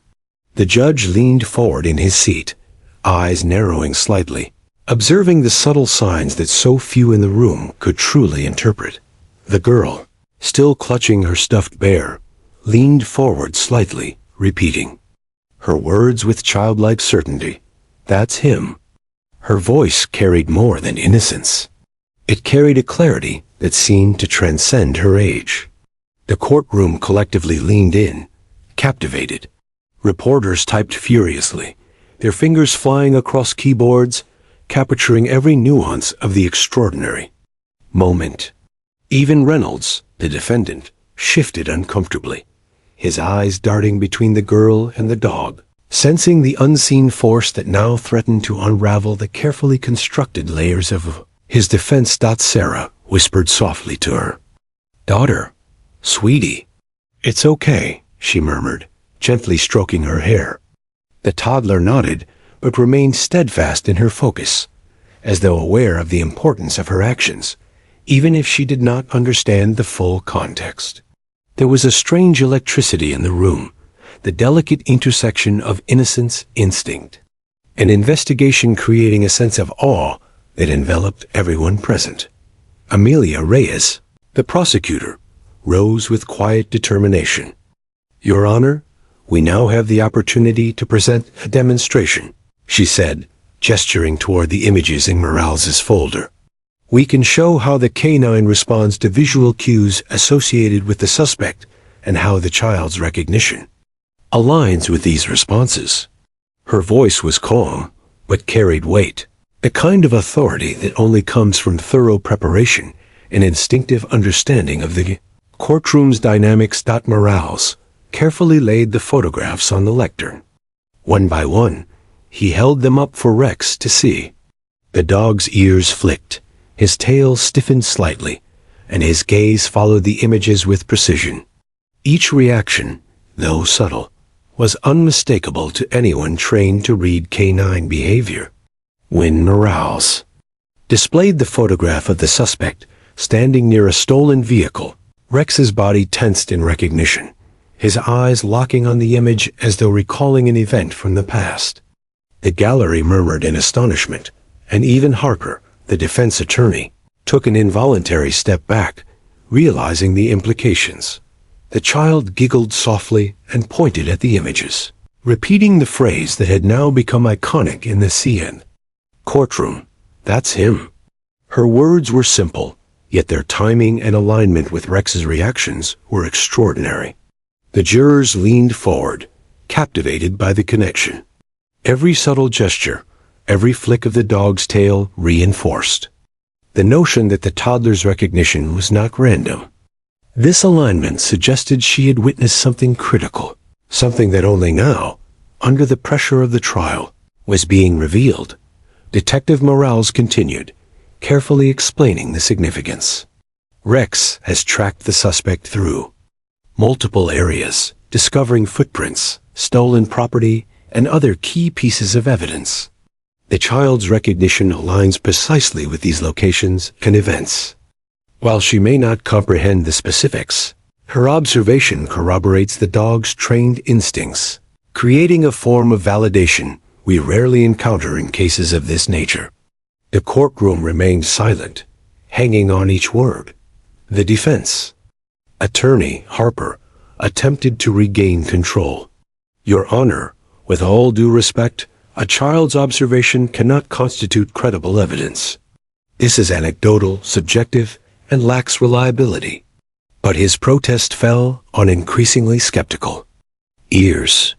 The judge leaned forward in his seat, eyes narrowing slightly, observing the subtle signs that so few in the room could truly interpret. The girl, still clutching her stuffed bear, leaned forward slightly, repeating her words with childlike certainty. That's him. Her voice carried more than innocence. It carried a clarity that seemed to transcend her age. The courtroom collectively leaned in, captivated. Reporters typed furiously, their fingers flying across keyboards, capturing every nuance of the extraordinary moment. Even Reynolds, the defendant, shifted uncomfortably, his eyes darting between the girl and the dog, sensing the unseen force that now threatened to unravel the carefully constructed layers of his defense. Sarah whispered softly to her. "Daughter, sweetie." "It's okay," she murmured, gently stroking her hair. The toddler nodded, but remained steadfast in her focus, as though aware of the importance of her actions, even if she did not understand the full context. There was a strange electricity in the room, the delicate intersection of innocence, instinct, and investigation, creating a sense of awe that enveloped everyone present. Amelia Reyes, the prosecutor, rose with quiet determination. "Your Honor, we now have the opportunity to present a demonstration," she said, gesturing toward the images in Morales's folder. "We can show how the canine responds to visual cues associated with the suspect and how the child's recognition aligns with these responses." Her voice was calm, but carried weight, the kind of authority that only comes from thorough preparation and instinctive understanding of the courtroom's dynamics. Morales carefully laid the photographs on the lectern. One by one, he held them up for Rex to see. The dog's ears flicked, his tail stiffened slightly, and his gaze followed the images with precision. Each reaction, though subtle, was unmistakable to anyone trained to read canine behavior. When Morales displayed the photograph of the suspect standing near a stolen vehicle, Rex's body tensed in recognition, his eyes locking on the image as though recalling an event from the past. The gallery murmured in astonishment, and even Harper, the defense attorney, took an involuntary step back, realizing the implications. The child giggled softly and pointed at the images, repeating the phrase that had now become iconic in the CN courtroom. "That's him." Her words were simple, yet their timing and alignment with Rex's reactions were extraordinary. The jurors leaned forward, captivated by the connection. Every subtle gesture, every flick of the dog's tail reinforced the notion that the toddler's recognition was not random. This alignment suggested she had witnessed something critical, something that only now, under the pressure of the trial, was being revealed. Detective Morales continued, carefully explaining the significance. "Rex has tracked the suspect through multiple areas, discovering footprints, stolen property, and other key pieces of evidence. The child's recognition aligns precisely with these locations and events. While she may not comprehend the specifics, her observation corroborates the dog's trained instincts, creating a form of validation we rarely encounter in cases of this nature." The courtroom remained silent, hanging on each word. The defense attorney, Harper, attempted to regain control. "Your Honor, with all due respect, a child's observation cannot constitute credible evidence. This is anecdotal, subjective, and lacks reliability." But his protest fell on increasingly skeptical ears.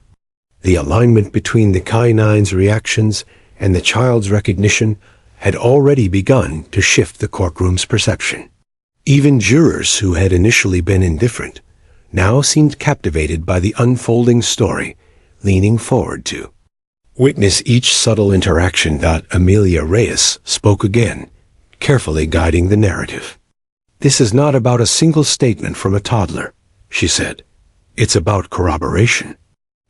The alignment between the canine's reactions and the child's recognition had already begun to shift the courtroom's perception. Even jurors who had initially been indifferent now seemed captivated by the unfolding story, leaning forward to witness each subtle interaction. Amelia Reyes spoke again, carefully guiding the narrative. "This is not about a single statement from a toddler," she said. "It's about corroboration.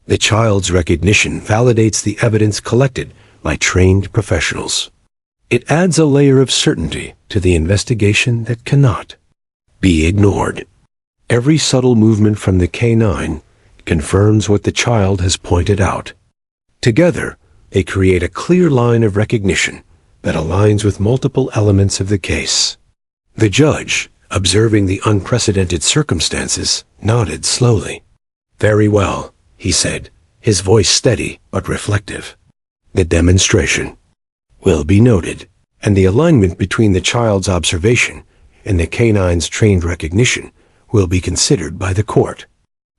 The child's recognition validates the evidence collected by trained professionals. It adds a layer of certainty to the investigation that cannot be ignored. Every subtle movement from the canine confirms what the child has pointed out. Together, they create a clear line of recognition that aligns with multiple elements of the case." The judge, observing the unprecedented circumstances, nodded slowly. "Very well," he said, his voice steady but reflective. The demonstration will be noted, and the alignment between the child's observation and the canine's trained recognition will be considered by the court.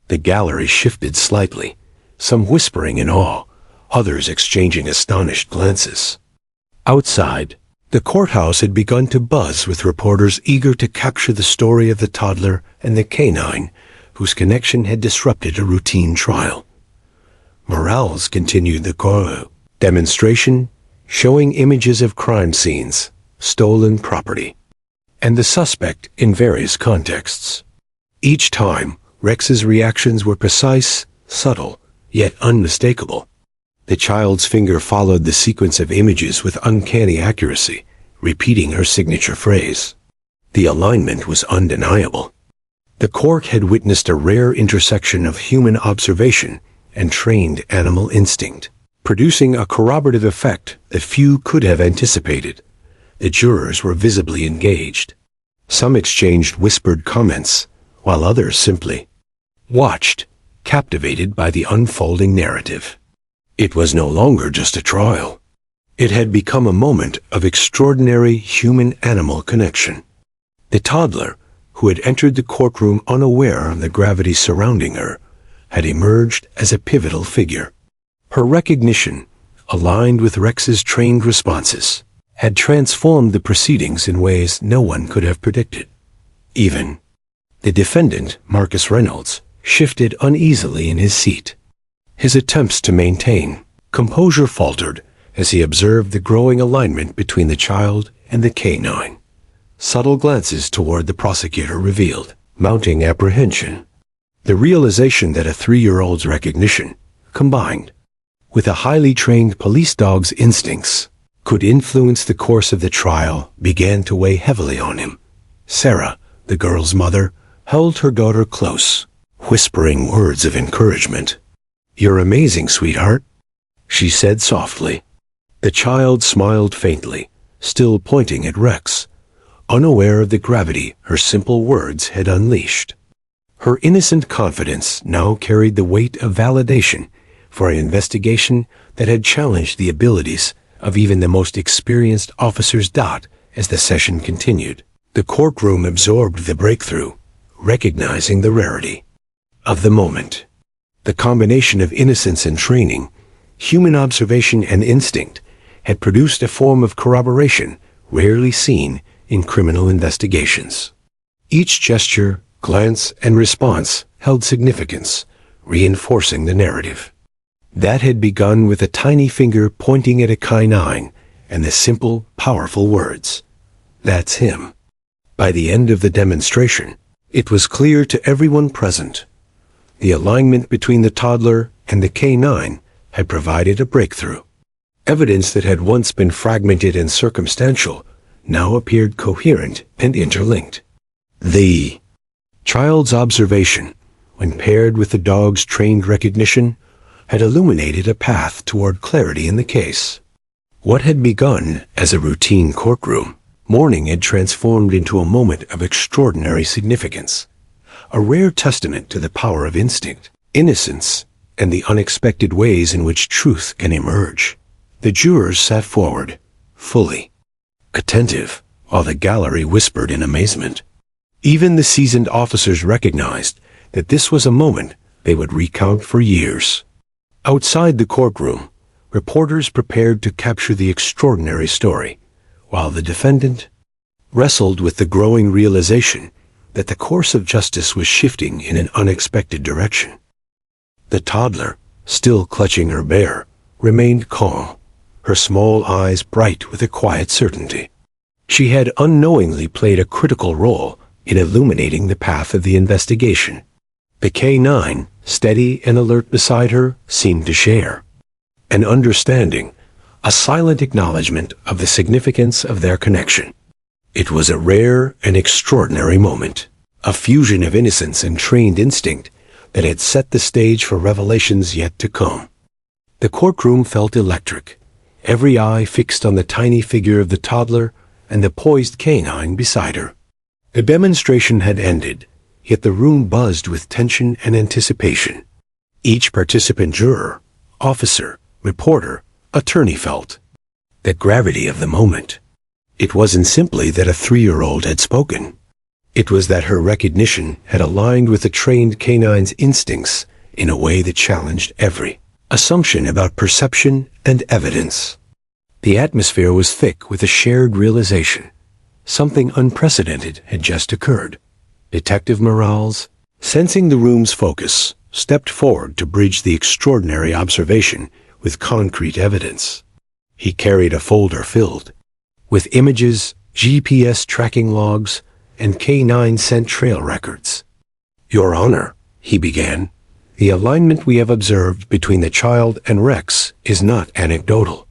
The gallery shifted slightly, some whispering in awe, others exchanging astonished glances. Outside, the courthouse had begun to buzz with reporters eager to capture the story of the toddler and the canine, whose connection had disrupted a routine trial. Morales continued the courtroom demonstration, showing images of crime scenes, stolen property, and the suspect in various contexts. Each time, Rex's reactions were precise, subtle, yet unmistakable. The child's finger followed the sequence of images with uncanny accuracy, repeating her signature phrase. The alignment was undeniable. The court had witnessed a rare intersection of human observation and trained animal instinct, producing a corroborative effect that few could have anticipated. The jurors were visibly engaged. Some exchanged whispered comments, while others simply watched, captivated by the unfolding narrative. It was no longer just a trial. It had become a moment of extraordinary human-animal connection. The toddler, who had entered the courtroom unaware of the gravity surrounding her, had emerged as a pivotal figure. Her recognition, aligned with Rex's trained responses, had transformed the proceedings in ways no one could have predicted. Even the defendant, Marcus Reynolds, shifted uneasily in his seat. His attempts to maintain composure faltered as he observed the growing alignment between the child and the canine. Subtle glances toward the prosecutor revealed mounting apprehension. The realization that a 3-year-old's recognition, combined with a highly trained police dog's instincts, could influence the course of the trial began to weigh heavily on him. Sarah, the girl's mother, held her daughter close, whispering words of encouragement. "You're amazing, sweetheart," she said softly. The child smiled faintly, still pointing at Rex, unaware of the gravity her simple words had unleashed. Her innocent confidence now carried the weight of validation for an investigation that had challenged the abilities of even the most experienced officers. As the session continued, the courtroom absorbed the breakthrough, recognizing the rarity of the moment. The combination of innocence and training, human observation and instinct, had produced a form of corroboration rarely seen in criminal investigations. Each gesture, glance, and response held significance, reinforcing the narrative. That had begun with a tiny finger pointing at a canine and the simple, powerful words, "That's him." By the end of the demonstration, it was clear to everyone present. The alignment between the toddler and the canine had provided a breakthrough. Evidence that had once been fragmented and circumstantial now appeared coherent and interlinked. The child's observation, when paired with the dog's trained recognition, had illuminated a path toward clarity in the case. What had begun as a routine courtroom morning had transformed into a moment of extraordinary significance, a rare testament to the power of instinct, innocence, and the unexpected ways in which truth can emerge. The jurors sat forward, fully attentive, while the gallery whispered in amazement. Even the seasoned officers recognized that this was a moment they would recount for years. Outside the courtroom, reporters prepared to capture the extraordinary story, while the defendant wrestled with the growing realization that the course of justice was shifting in an unexpected direction. The toddler, still clutching her bear, remained calm, her small eyes bright with a quiet certainty. She had unknowingly played a critical role in illuminating the path of the investigation. The canine, steady and alert beside her, seemed to share an understanding, a silent acknowledgement of the significance of their connection. It was a rare and extraordinary moment, a fusion of innocence and trained instinct that had set the stage for revelations yet to come. The courtroom felt electric, every eye fixed on the tiny figure of the toddler and the poised canine beside her. The demonstration had ended, yet the room buzzed with tension and anticipation. Each participant juror, officer, reporter, attorney felt the gravity of the moment. It wasn't simply that a 3-year-old had spoken. It was that her recognition had aligned with the trained canine's instincts in a way that challenged every assumption about perception and evidence. The atmosphere was thick with a shared realization. Something unprecedented had just occurred. Detective Morales, sensing the room's focus, stepped forward to bridge the extraordinary observation with concrete evidence. He carried a folder filled with images, GPS tracking logs, and K9 scent trail records. "Your Honor," he began, "the alignment we have observed between the child and Rex is not anecdotal.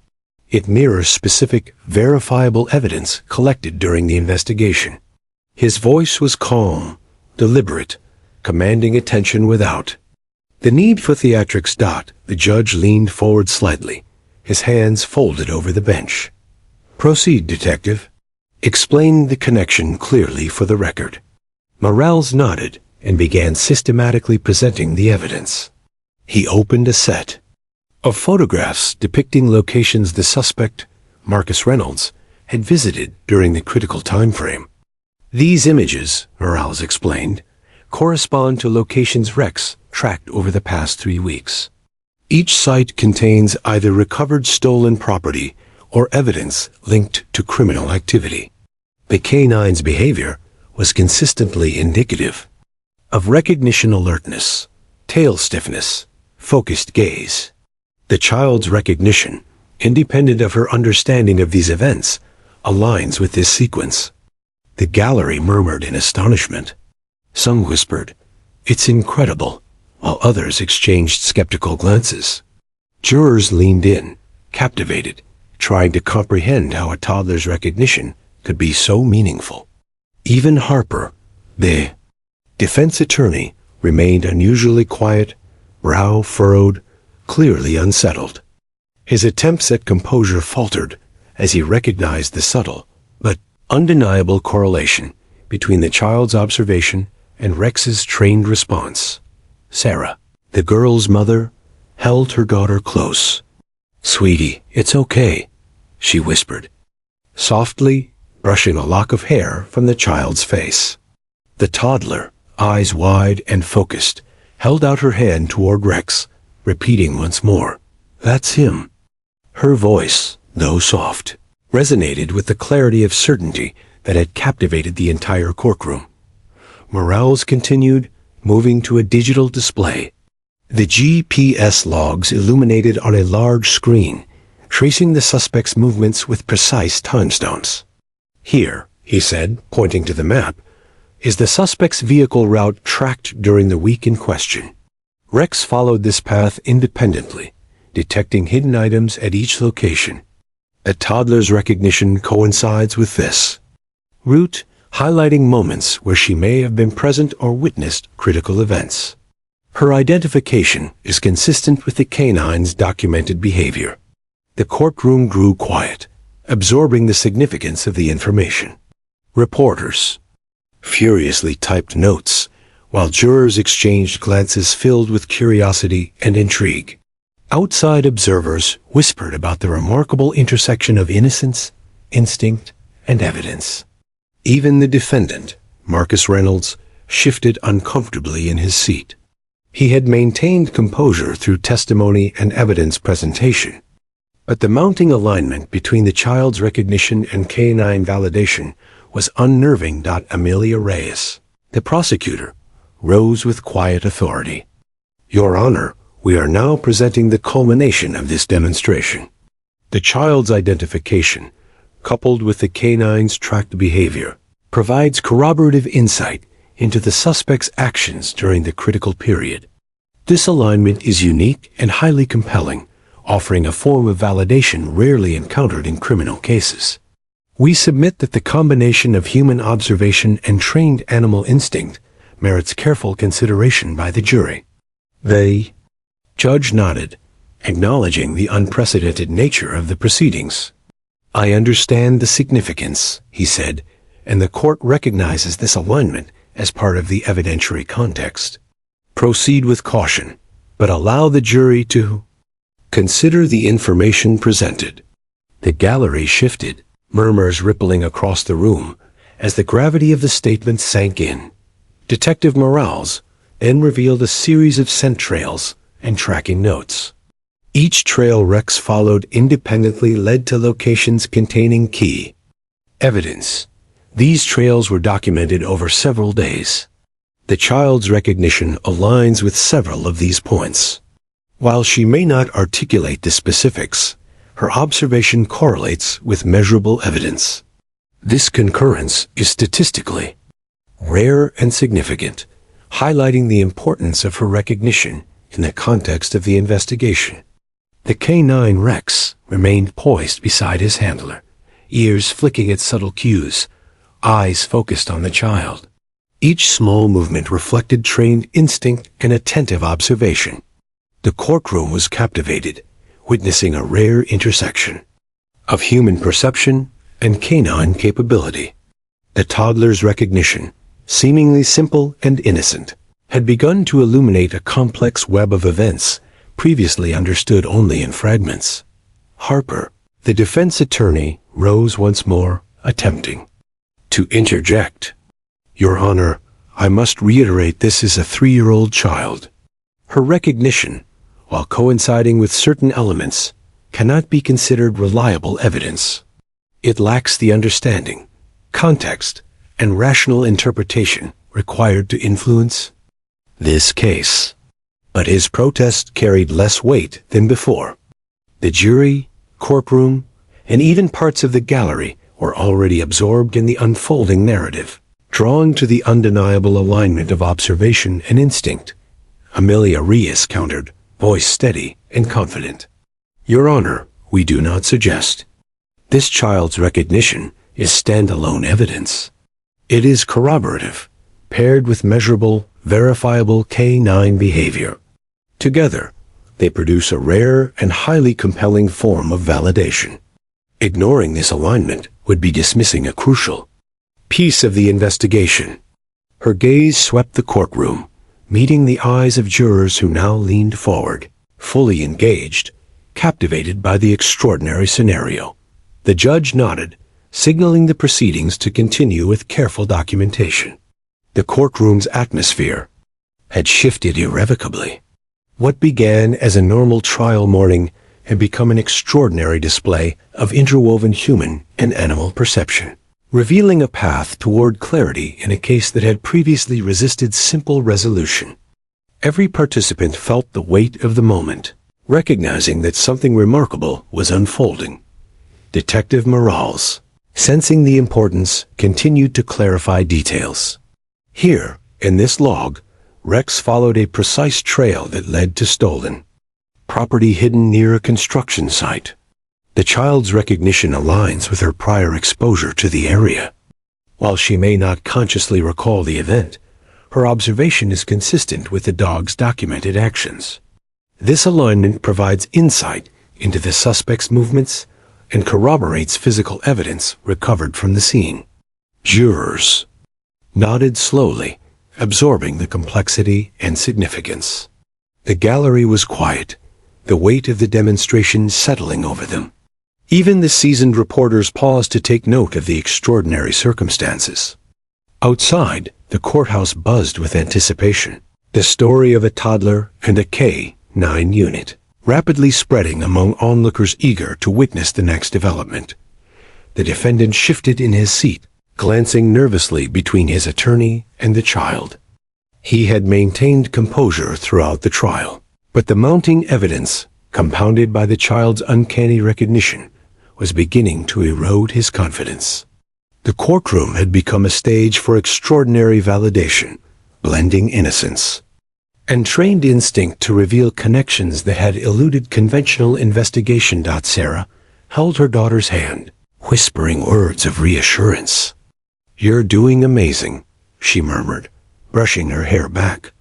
It mirrors specific, verifiable evidence collected during the investigation." His voice was calm, deliberate, commanding attention without the need for theatrics. The judge leaned forward slightly, his hands folded over the bench. "Proceed, Detective. Explain the connection clearly for the record." Morales nodded and began systematically presenting the evidence. He opened a set of photographs depicting locations the suspect, Marcus Reynolds, had visited during the critical time frame. "These images," Morales explained, "correspond to locations Rex tracked over the past 3 weeks. Each site contains either recovered stolen property or evidence linked to criminal activity. The canine's behavior was consistently indicative of recognition alertness, tail stiffness, focused gaze. The child's recognition, independent of her understanding of these events, aligns with this sequence." The gallery murmured in astonishment. Some whispered, "It's incredible," while others exchanged skeptical glances. Jurors leaned in, captivated, trying to comprehend how a toddler's recognition could be so meaningful. Even Harper, the defense attorney, remained unusually quiet, brow furrowed, clearly unsettled. His attempts at composure faltered as he recognized the subtle but undeniable correlation between the child's observation and Rex's trained response. Sarah, the girl's mother, held her daughter close. "Sweetie, it's okay," she whispered, softly brushing a lock of hair from the child's face. The toddler, eyes wide and focused, held out her hand toward Rex, repeating once more, "That's him." Her voice, though soft, resonated with the clarity of certainty that had captivated the entire courtroom. Morales continued, moving to a digital display. The GPS logs illuminated on a large screen, tracing the suspect's movements with precise timestamps. "Here," he said, pointing to the map, "is the suspect's vehicle route tracked during the week in question. Rex followed this path independently, detecting hidden items at each location. A toddler's recognition coincides with this route, highlighting moments where she may have been present or witnessed critical events. Her identification is consistent with the canine's documented behavior." The courtroom grew quiet, absorbing the significance of the information. Reporters furiously typed notes, while jurors exchanged glances filled with curiosity and intrigue. Outside observers whispered about the remarkable intersection of innocence, instinct, and evidence. Even the defendant, Marcus Reynolds, shifted uncomfortably in his seat. He had maintained composure through testimony and evidence presentation. But the mounting alignment between the child's recognition and canine validation was unnerving. Amelia Reyes, the prosecutor, rose with quiet authority. "Your Honor, we are now presenting the culmination of this demonstration. The child's identification, coupled with the canine's tracked behavior, provides corroborative insight into the suspect's actions during the critical period. This alignment is unique and highly compelling, offering a form of validation rarely encountered in criminal cases. We submit that the combination of human observation and trained animal instinct merits careful consideration by the jury." The judge nodded, acknowledging the unprecedented nature of the proceedings. "I understand the significance," he said, "and the court recognizes this alignment as part of the evidentiary context. Proceed with caution, but allow the jury to Consider the information presented. The gallery shifted, murmurs rippling across the room as the gravity of the statement sank in. Detective Morales then revealed a series of scent trails and tracking notes. Each trail Rex followed independently led to locations containing key evidence. These trails were documented over several days. The child's recognition aligns with several of these points. While she may not articulate the specifics, her observation correlates with measurable evidence. This concurrence is statistically rare and significant, highlighting the importance of her recognition in the context of the investigation. The K9 Rex remained poised beside his handler, ears flicking at subtle cues, eyes focused on the child. Each small movement reflected trained instinct and attentive observation. The courtroom was captivated, witnessing a rare intersection of human perception and canine capability. The toddler's recognition, seemingly simple and innocent, had begun to illuminate a complex web of events previously understood only in fragments. Harper, the defense attorney, rose once more, attempting to interject. Your Honor, I must reiterate this is a 3-year-old child. Her recognition, while coinciding with certain elements, cannot be considered reliable evidence. It lacks the understanding, context, and rational interpretation required to influence this case. But his protest carried less weight than before. The jury, courtroom, and even parts of the gallery were already absorbed in the unfolding narrative, drawn to the undeniable alignment of observation and instinct. Amelia Reyes countered, voice steady and confident. Your Honor, we do not suggest. This child's recognition is standalone evidence. It is corroborative, paired with measurable, verifiable K9 behavior. Together, they produce a rare and highly compelling form of validation. Ignoring this alignment would be dismissing a crucial piece of the investigation. Her gaze swept the courtroom, meeting the eyes of jurors who now leaned forward, fully engaged, captivated by the extraordinary scenario. The judge nodded, signaling the proceedings to continue with careful documentation. The courtroom's atmosphere had shifted irrevocably. What began as a normal trial morning had become an extraordinary display of interwoven human and animal perception, revealing a path toward clarity in a case that had previously resisted simple resolution. Every participant felt the weight of the moment, recognizing that something remarkable was unfolding. Detective Morales, sensing the importance, continued to clarify details. Here, in this log, Rex followed a precise trail that led to stolen property hidden near a construction site. The child's recognition aligns with her prior exposure to the area. While she may not consciously recall the event, her observation is consistent with the dog's documented actions. This alignment provides insight into the suspect's movements and corroborates physical evidence recovered from the scene. Jurors nodded slowly, absorbing the complexity and significance. The gallery was quiet, the weight of the demonstration settling over them. Even the seasoned reporters paused to take note of the extraordinary circumstances. Outside, the courthouse buzzed with anticipation. The story of a toddler and a K9 unit, rapidly spreading among onlookers eager to witness the next development. The defendant shifted in his seat, glancing nervously between his attorney and the child. He had maintained composure throughout the trial, but the mounting evidence, compounded by the child's uncanny recognition, was beginning to erode his confidence. The courtroom had become a stage for extraordinary validation, blending innocence and trained instinct to reveal connections that had eluded conventional investigation. Sarah held her daughter's hand, whispering words of reassurance. You're doing amazing, she murmured, brushing her hair back.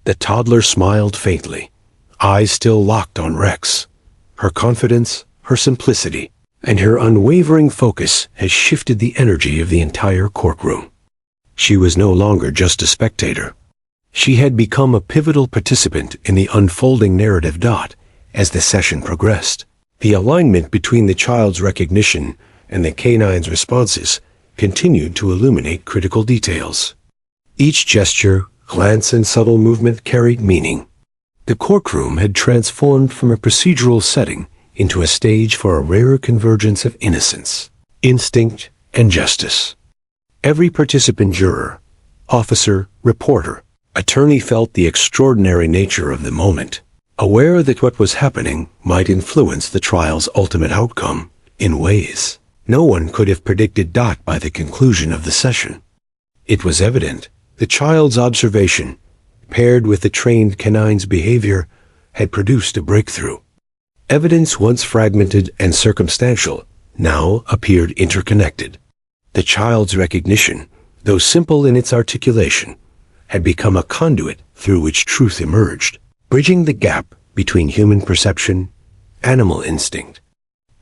The toddler smiled faintly, eyes still locked on Rex. Her confidence, her simplicity, and her unwavering focus had shifted the energy of the entire courtroom. She was no longer just a spectator. She had become a pivotal participant in the unfolding narrative. As the session progressed, the alignment between the child's recognition and the canine's responses continued to illuminate critical details. Each gesture, glance, and subtle movement carried meaning. The courtroom had transformed from a procedural setting into a stage for a rare convergence of innocence, instinct, and justice. Every participant juror, officer, reporter, attorney felt the extraordinary nature of the moment, aware that what was happening might influence the trial's ultimate outcome in ways no one could have predicted. By the conclusion of the session, it was evident the child's observation, paired with the trained canine's behavior, had produced a breakthrough. Evidence once fragmented and circumstantial now appeared interconnected. The child's recognition, though simple in its articulation, had become a conduit through which truth emerged, bridging the gap between human perception, animal instinct,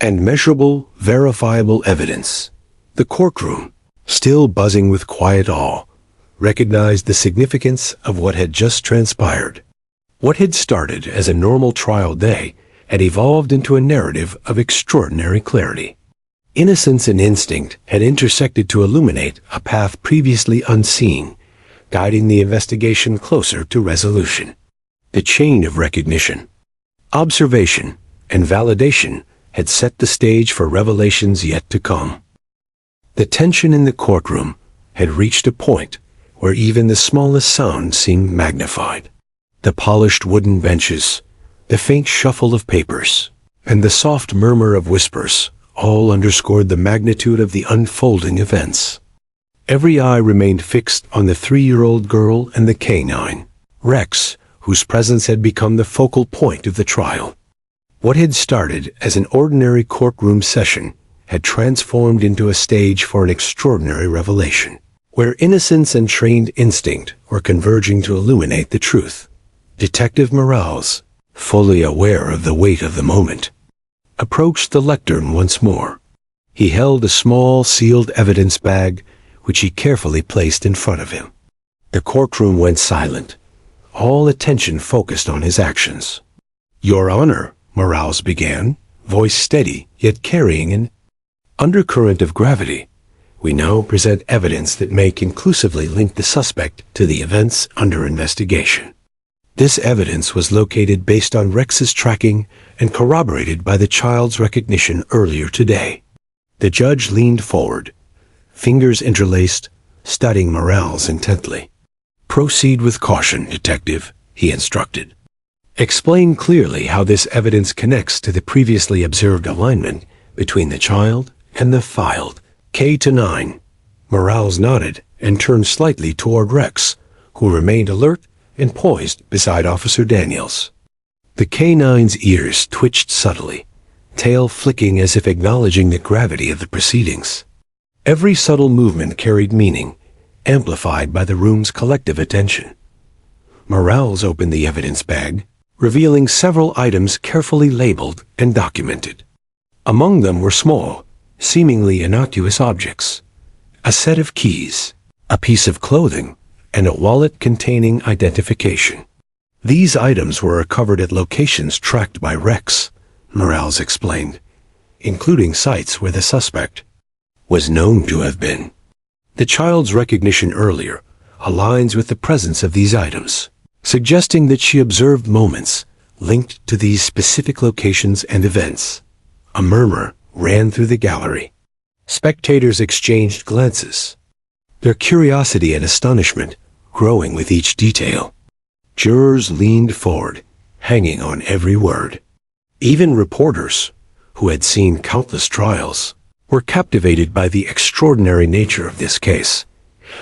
and measurable, verifiable evidence. The courtroom, still buzzing with quiet awe, recognized the significance of what had just transpired. What had started as a normal trial day had evolved into a narrative of extraordinary clarity. Innocence and instinct had intersected to illuminate a path previously unseen, guiding the investigation closer to resolution. The chain of recognition, observation, and validation had set the stage for revelations yet to come. The tension in the courtroom had reached a point where even the smallest sound seemed magnified. The polished wooden benches, the faint shuffle of papers, and the soft murmur of whispers all underscored the magnitude of the unfolding events. Every eye remained fixed on the 3-year-old girl and the canine, Rex, whose presence had become the focal point of the trial. What had started as an ordinary courtroom session had transformed into a stage for an extraordinary revelation, where innocence and trained instinct were converging to illuminate the truth. Detective Morales, fully aware of the weight of the moment, approached the lectern once more. He held a small sealed evidence bag, which he carefully placed in front of him. The courtroom went silent, all attention focused on his actions. "Your Honor," Morales began, voice steady yet carrying an undercurrent of gravity, "we now present evidence that may conclusively link the suspect to the events under investigation. This evidence was located based on Rex's tracking and corroborated by the child's recognition earlier today." The judge leaned forward, fingers interlaced, studying Morales intently. "Proceed with caution, detective," he instructed. "Explain clearly how this evidence connects to the previously observed alignment between the child and the filed K-9. Morales nodded and turned slightly toward Rex, who remained alert and poised beside Officer Daniels. The K-9's ears twitched subtly, tail flicking as if acknowledging the gravity of the proceedings. Every subtle movement carried meaning, amplified by the room's collective attention. Morales opened the evidence bag, revealing several items carefully labeled and documented. Among them were small, seemingly innocuous objects: a set of keys, a piece of clothing, and a wallet containing identification. These items were recovered at locations tracked by Rex, Morales explained, including sites where the suspect was known to have been. The child's recognition earlier aligns with the presence of these items, suggesting that she observed moments linked to these specific locations and events. A murmur ran through the gallery. Spectators exchanged glances, their curiosity and astonishment growing with each detail. Jurors leaned forward, hanging on every word. Even reporters, who had seen countless trials, were captivated by the extraordinary nature of this case.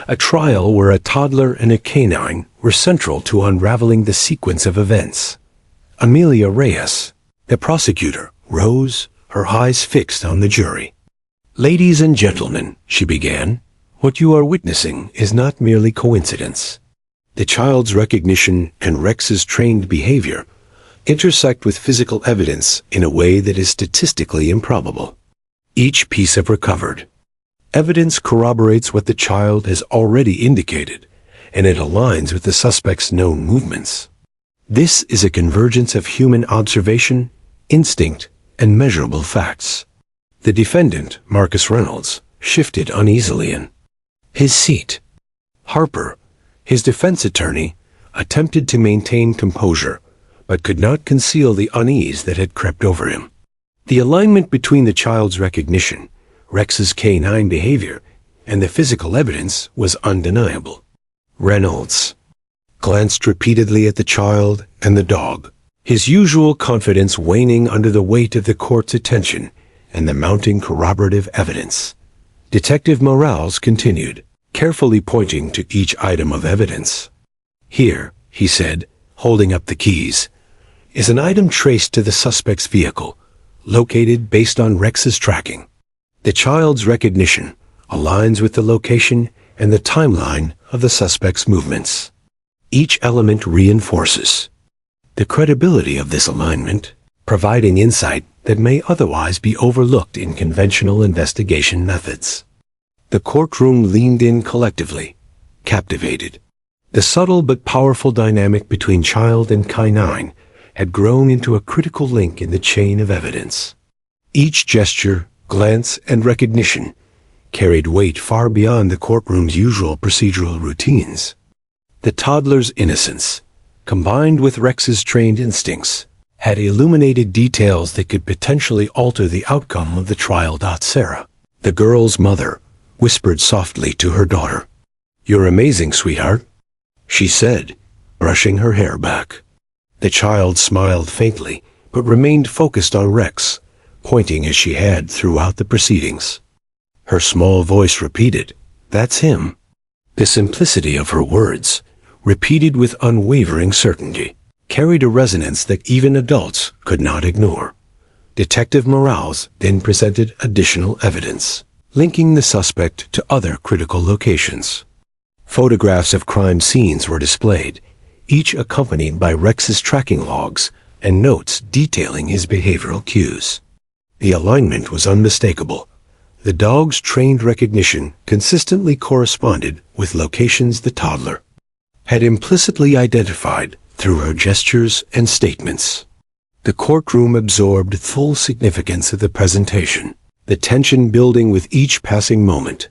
A trial where a toddler and a canine were central to unraveling the sequence of events. Amelia Reyes, the prosecutor, rose, her eyes fixed on the jury. "Ladies and gentlemen," she began, "what you are witnessing is not merely coincidence. The child's recognition and Rex's trained behavior intersect with physical evidence in a way that is statistically improbable. Each piece of recovered evidence corroborates what the child has already indicated, and it aligns with the suspect's known movements. This is a convergence of human observation, instinct, and measurable facts. The defendant, Marcus Reynolds, shifted uneasily in his seat. Harper, his defense attorney, attempted to maintain composure, but could not conceal the unease that had crept over him. The alignment between the child's recognition, Rex's canine behavior, and the physical evidence was undeniable. Reynolds glanced repeatedly at the child and the dog, his usual confidence waning under the weight of the court's attention and the mounting corroborative evidence. Detective Morales continued, carefully pointing to each item of evidence. "Here," he said, holding up the keys, "is an item traced to the suspect's vehicle, located based on Rex's tracking. The child's recognition aligns with the location and the timeline of the suspect's movements. Each element reinforces the credibility of this alignment, providing insight that may otherwise be overlooked in conventional investigation methods." The courtroom leaned in collectively, captivated. The subtle but powerful dynamic between child and canine had grown into a critical link in the chain of evidence. Each gesture, glance, and recognition carried weight far beyond the courtroom's usual procedural routines. The toddler's innocence, combined with Rex's trained instincts, had illuminated details that could potentially alter the outcome of the trial. Sarah, the girl's mother, whispered softly to her daughter. "You're amazing, sweetheart," she said, brushing her hair back. The child smiled faintly, but remained focused on Rex, pointing as she had throughout the proceedings. Her small voice repeated, "That's him." The simplicity of her words, repeated with unwavering certainty, carried a resonance that even adults could not ignore. Detective Morales then presented additional evidence, linking the suspect to other critical locations. Photographs of crime scenes were displayed, each accompanied by Rex's tracking logs and notes detailing his behavioral cues. The alignment was unmistakable. The dog's trained recognition consistently corresponded with locations the toddler had implicitly identified through her gestures and statements. The courtroom absorbed full significance of the presentation, the tension building with each passing moment.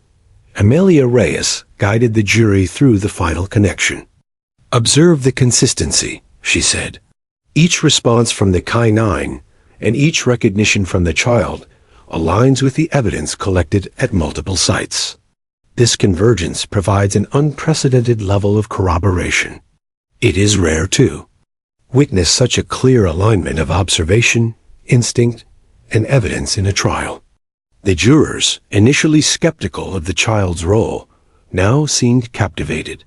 Amelia Reyes guided the jury through the final connection. "Observe the consistency," she said. "Each response from the canine and each recognition from the child aligns with the evidence collected at multiple sites. This convergence provides an unprecedented level of corroboration. It is rare, too. Witness such a clear alignment of observation, instinct, and evidence in a trial." The jurors, initially skeptical of the child's role, now seemed captivated.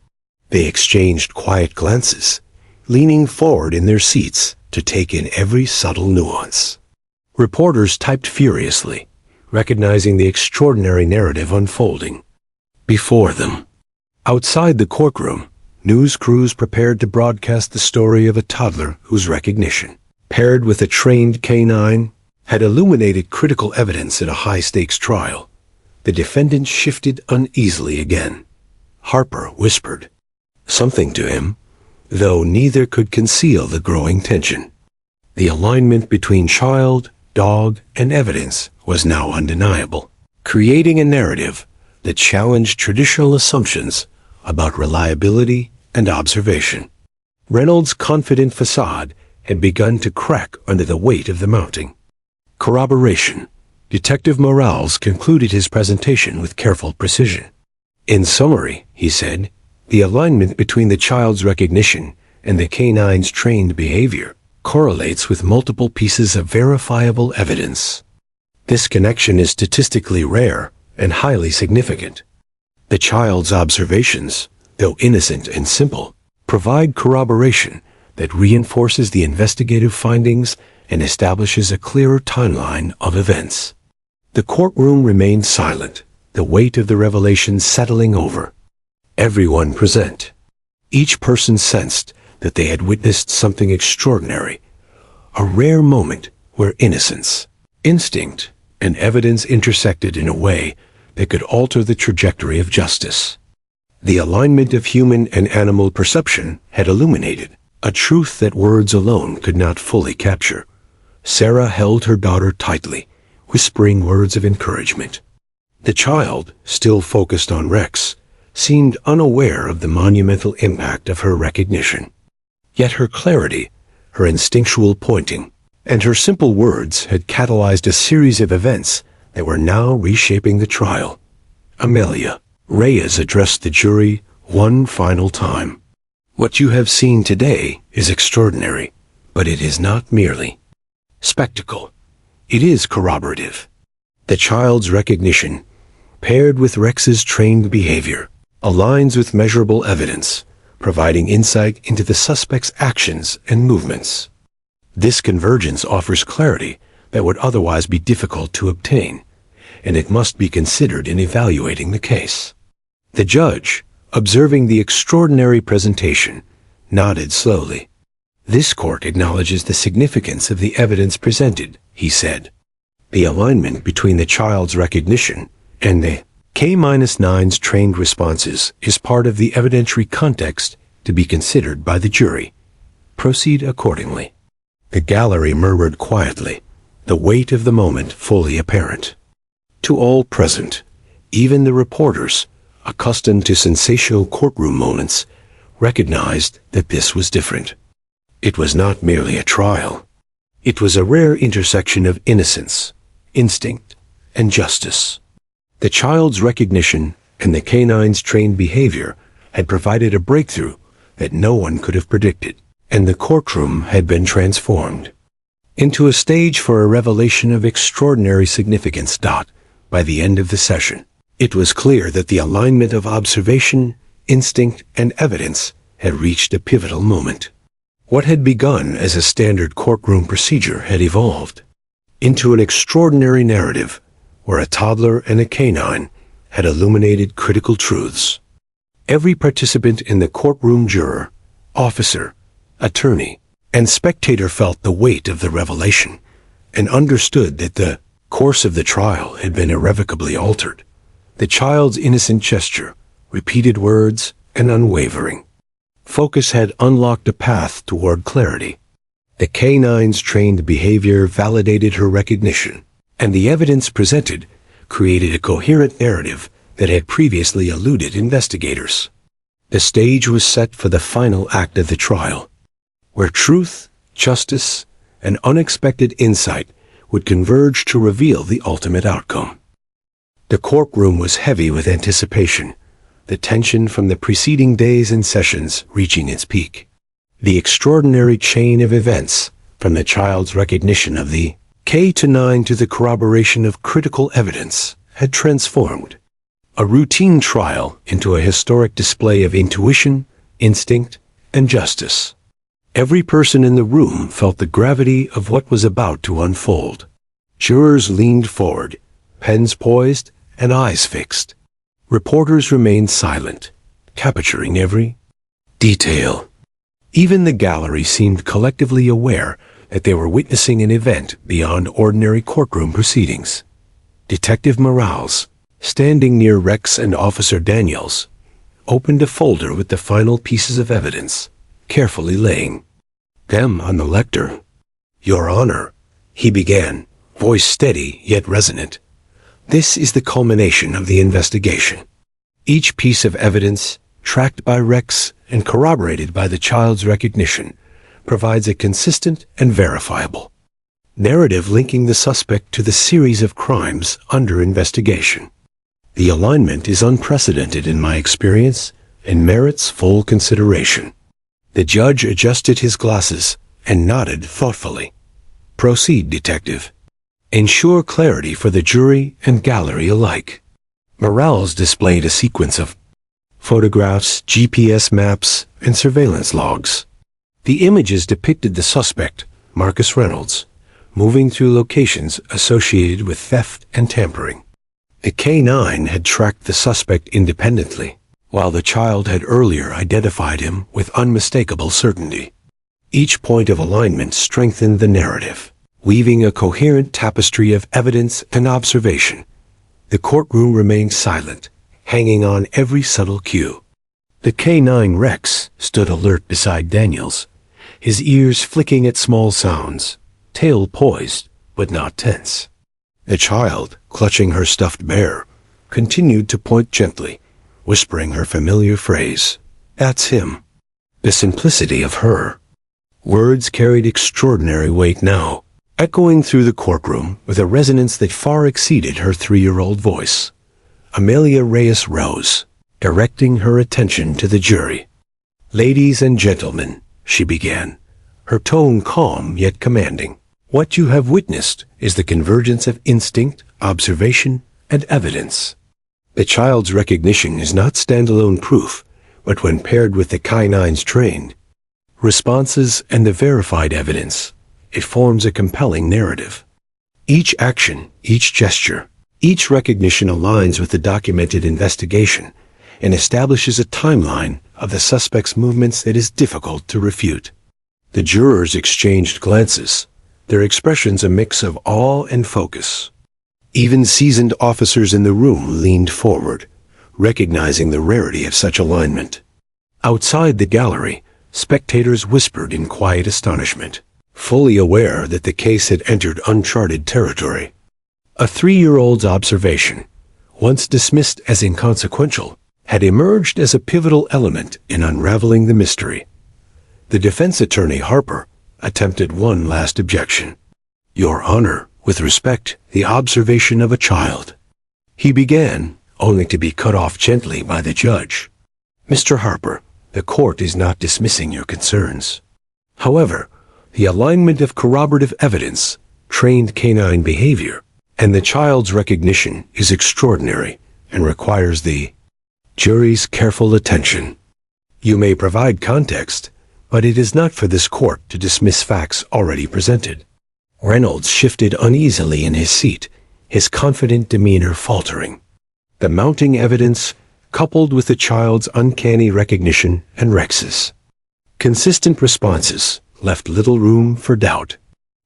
They exchanged quiet glances, leaning forward in their seats to take in every subtle nuance. Reporters typed furiously, recognizing the extraordinary narrative unfolding before them. Outside the courtroom, news crews prepared to broadcast the story of a toddler whose recognition, paired with a trained canine, had illuminated critical evidence in a high-stakes trial. The defendant shifted uneasily again. Harper whispered something to him, though neither could conceal the growing tension. The alignment between child, dog, and evidence was now undeniable, creating a narrative that challenged traditional assumptions about reliability and observation. Reynolds' confident facade had begun to crack under the weight of the mounting corroboration. Detective Morales concluded his presentation with careful precision. "In summary," he said, "the alignment between the child's recognition and the canine's trained behavior correlates with multiple pieces of verifiable evidence. This connection is statistically rare and highly significant. The child's observations, though innocent and simple, provide corroboration that reinforces the investigative findings and establishes a clearer timeline of events." The courtroom remained silent, the weight of the revelation settling over everyone present. Each person sensed that they had witnessed something extraordinary, a rare moment where innocence, instinct, and evidence intersected in a way that could alter the trajectory of justice. The alignment of human and animal perception had illuminated a truth that words alone could not fully capture. Sarah held her daughter tightly, whispering words of encouragement. The child, still focused on Rex, seemed unaware of the monumental impact of her recognition. Yet her clarity, her instinctual pointing, and her simple words had catalyzed a series of events that were now reshaping the trial. Amelia, Reyes addressed the jury one final time. What you have seen today is extraordinary, but it is not merely spectacle. It is corroborative. The child's recognition, paired with Rex's trained behavior, aligns with measurable evidence, providing insight into the suspect's actions and movements. This convergence offers clarity that would otherwise be difficult to obtain, and it must be considered in evaluating the case. The judge, observing the extraordinary presentation, nodded slowly. This court acknowledges the significance of the evidence presented, he said. The alignment between the child's recognition and the K-9's trained responses is part of the evidentiary context to be considered by the jury. Proceed accordingly. The gallery murmured quietly, the weight of the moment fully apparent. To all present, even the reporters, accustomed to sensational courtroom moments, recognized that this was different. It was not merely a trial. It was a rare intersection of innocence, instinct, and justice. The child's recognition and the K-9's trained behavior had provided a breakthrough that no one could have predicted, and the courtroom had been transformed into a stage for a revelation of extraordinary significance. By the end of the session, it was clear that the alignment of observation, instinct, and evidence had reached a pivotal moment. What had begun as a standard courtroom procedure had evolved into an extraordinary narrative where a toddler and a K-9 had illuminated critical truths. Every participant in the courtroom, juror, officer, attorney, and spectator felt the weight of the revelation and understood that the course of the trial had been irrevocably altered. The child's innocent gesture, repeated words, and unwavering focus had unlocked a path toward clarity. The K-9's trained behavior validated her recognition, and the evidence presented created a coherent narrative that had previously eluded investigators. The stage was set for the final act of the trial, where truth, justice, and unexpected insight would converge to reveal the ultimate outcome. The courtroom was heavy with anticipation, the tension from the preceding days and sessions reaching its peak. The extraordinary chain of events, from the child's recognition of the K-9 to the corroboration of critical evidence, had transformed a routine trial into a historic display of intuition, instinct, and justice. Every person in the room felt the gravity of what was about to unfold. Jurors leaned forward, pens poised and eyes fixed. Reporters remained silent, capturing every detail. Even the gallery seemed collectively aware that they were witnessing an event beyond ordinary courtroom proceedings. Detective Morales, standing near Rex and Officer Daniels, opened a folder with the final pieces of evidence, carefully laying them on the lectern. "Your Honor," he began, voice steady yet resonant, "this is the culmination of the investigation. Each piece of evidence, tracked by Rex and corroborated by the child's recognition, provides a consistent and verifiable narrative linking the suspect to the series of crimes under investigation. The alignment is unprecedented in my experience and merits full consideration." The judge adjusted his glasses and nodded thoughtfully. "Proceed, Detective. Ensure clarity for the jury and gallery alike." Morales displayed a sequence of photographs, GPS maps, and surveillance logs. The images depicted the suspect, Marcus Reynolds, moving through locations associated with theft and tampering. The K-9 had tracked the suspect independently, while the child had earlier identified him with unmistakable certainty. Each point of alignment strengthened the narrative, weaving a coherent tapestry of evidence and observation. The courtroom remained silent, hanging on every subtle cue. The K-9 Rex stood alert beside Daniels, his ears flicking at small sounds, tail poised, but not tense. The child, clutching her stuffed bear, continued to point gently, whispering her familiar phrase, "That's him." The simplicity of her words carried extraordinary weight now, echoing through the courtroom with a resonance that far exceeded her 3-year-old voice. Amelia Reyes rose, directing her attention to the jury. "Ladies and gentlemen," she began, her tone calm yet commanding, "what you have witnessed is the convergence of instinct, observation, and evidence. The child's recognition is not standalone proof, but when paired with the canine's trained responses and the verified evidence, it forms a compelling narrative. Each action, each gesture, each recognition aligns with the documented investigation and establishes a timeline of the suspect's movements that is difficult to refute." The jurors exchanged glances, their expressions a mix of awe and focus. Even seasoned officers in the room leaned forward, recognizing the rarity of such alignment. Outside the gallery, spectators whispered in quiet astonishment, fully aware that the case had entered uncharted territory. A 3-year-old's observation, once dismissed as inconsequential, had emerged as a pivotal element in unraveling the mystery. The defense attorney, Harper, attempted one last objection. "Your Honor, with respect, the observation of a child," he began, only to be cut off gently by the judge. "Mr. Harper, the court is not dismissing your concerns. However, the alignment of corroborative evidence, trained canine behavior, and the child's recognition is extraordinary and requires the jury's careful attention. You may provide context, but it is not for this court to dismiss facts already presented." Reynolds shifted uneasily in his seat, his confident demeanor faltering. The mounting evidence, coupled with the child's uncanny recognition and Rex's consistent responses, left little room for doubt.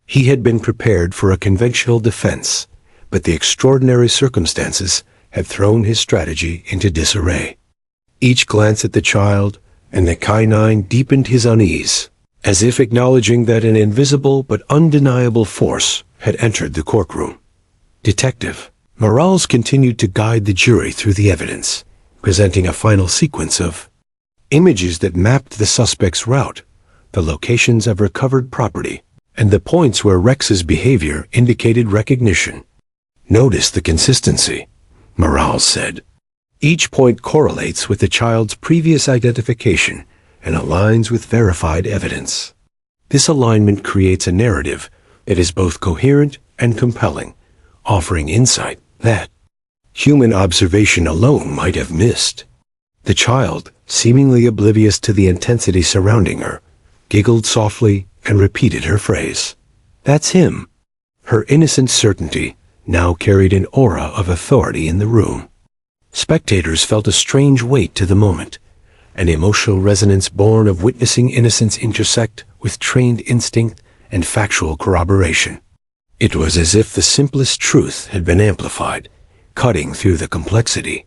He had been prepared for a conventional defense, but the extraordinary circumstances had thrown his strategy into disarray. Each glance at the child and the canine deepened his unease, as if acknowledging that an invisible but undeniable force had entered the courtroom. Detective Morales continued to guide the jury through the evidence, presenting a final sequence of images that mapped the suspect's route, the locations of recovered property, and the points where Rex's behavior indicated recognition. "Notice the consistency," Morales said. "Each point correlates with the child's previous identification and aligns with verified evidence. This alignment creates a narrative that is both coherent and compelling, offering insight that human observation alone might have missed." The child, seemingly oblivious to the intensity surrounding her, giggled softly and repeated her phrase, "That's him." Her innocent certainty now carried an aura of authority in the room. Spectators felt a strange weight to the moment, an emotional resonance born of witnessing innocence intersect with trained instinct and factual corroboration. It was as if the simplest truth had been amplified, cutting through the complexity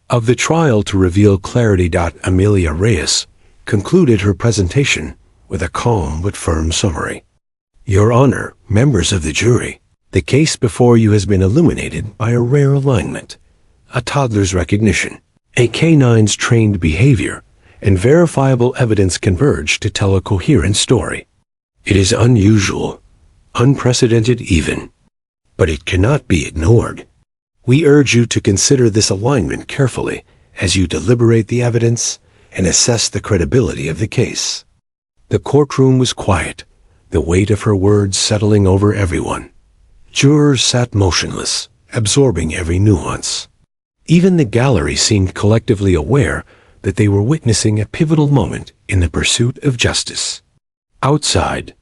of the trial to reveal clarity. Amelia Reyes concluded her presentation with a calm but firm summary. "Your Honor, members of the jury, the case before you has been illuminated by a rare alignment, a toddler's recognition, a canine's trained behavior, and verifiable evidence converge to tell a coherent story. It is unusual, unprecedented even, but it cannot be ignored. We urge you to consider this alignment carefully as you deliberate the evidence and assess the credibility of the case." The courtroom was quiet, the weight of her words settling over everyone. Jurors sat motionless, absorbing every nuance. Even the gallery seemed collectively aware that they were witnessing a pivotal moment in the pursuit of justice. Outside,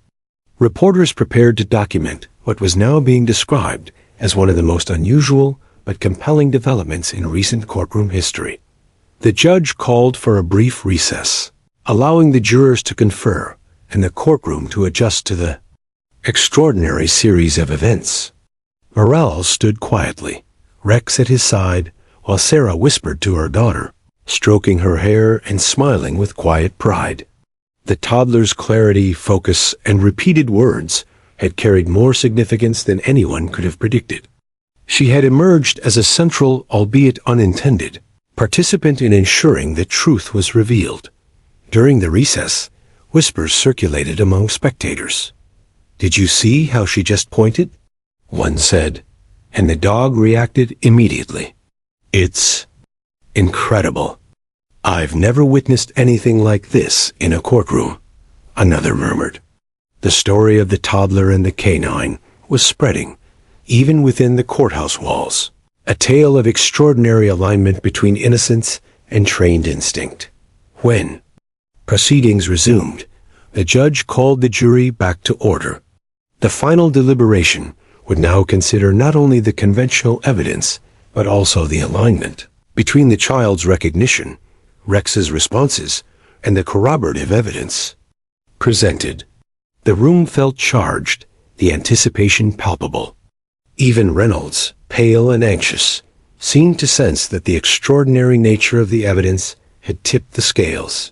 reporters prepared to document what was now being described as one of the most unusual but compelling developments in recent courtroom history. The judge called for a brief recess, allowing the jurors to confer and the courtroom to adjust to the extraordinary series of events. Morales stood quietly, Rex at his side, while Sarah whispered to her daughter, stroking her hair and smiling with quiet pride. The toddler's clarity, focus, and repeated words had carried more significance than anyone could have predicted. She had emerged as a central, albeit unintended, participant in ensuring that truth was revealed. During the recess, whispers circulated among spectators. "Did you see how she just pointed?" one said, and the dog reacted immediately. "It's incredible. I've never witnessed anything like this in a courtroom," another murmured. The story of the toddler and the canine was spreading, even within the courthouse walls, a tale of extraordinary alignment between innocence and trained instinct. When proceedings resumed, the judge called the jury back to order. The final deliberation would now consider not only the conventional evidence, but also the alignment between the child's recognition, Rex's responses, and the corroborative evidence presented. The room felt charged, the anticipation palpable. Even Reynolds, pale and anxious, seemed to sense that the extraordinary nature of the evidence had tipped the scales.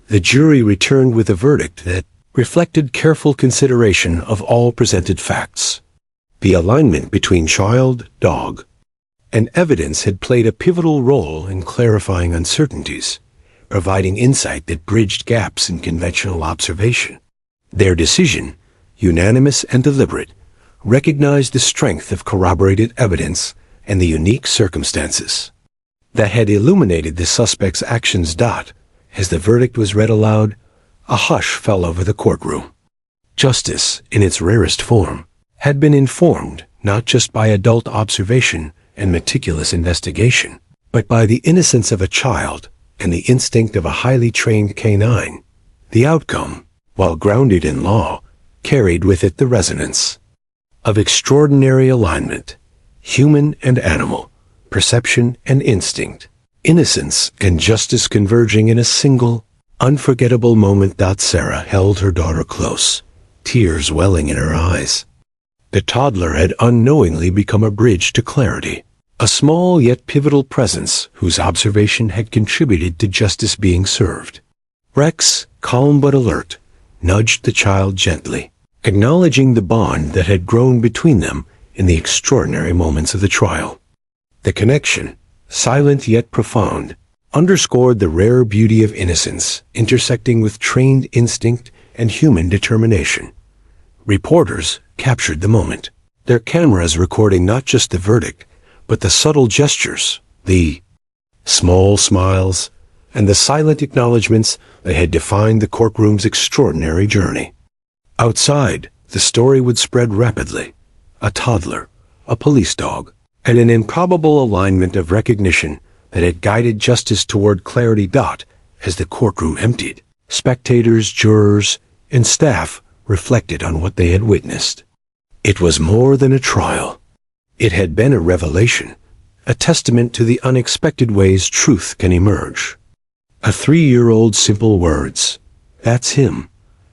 The jury returned with a verdict that reflected careful consideration of all presented facts. The alignment between child, dog, and evidence had played a pivotal role in clarifying uncertainties, providing insight that bridged gaps in conventional observation. Their decision, unanimous and deliberate, recognized the strength of corroborated evidence and the unique circumstances that had illuminated the suspect's actions. As the verdict was read aloud, a hush fell over the courtroom. Justice, in its rarest form, had been informed not just by adult observation and meticulous investigation, but by the innocence of a child and the instinct of a highly trained canine. The outcome, while grounded in law, carried with it the resonance of extraordinary alignment, human and animal, perception and instinct, innocence and justice converging in a single, unforgettable moment. Sarah held her daughter close, tears welling in her eyes. The toddler had unknowingly become a bridge to clarity, a small yet pivotal presence whose observation had contributed to justice being served. Rex, calm but alert, nudged the child gently, acknowledging the bond that had grown between them in the extraordinary moments of the trial. The connection, silent yet profound, underscored the rare beauty of innocence intersecting with trained instinct and human determination. Reporters captured the moment, their cameras recording not just the verdict, but the subtle gestures, the small smiles, and the silent acknowledgments that had defined the courtroom's extraordinary journey. Outside, the story would spread rapidly. A toddler, a police dog, and an improbable alignment of recognition that had guided justice toward clarity. As the courtroom emptied, spectators, jurors, and staff reflected on what they had witnessed. It was more than a trial. It had been a revelation, a testament to the unexpected ways truth can emerge. A 3-year-old's simple words, "That's him,"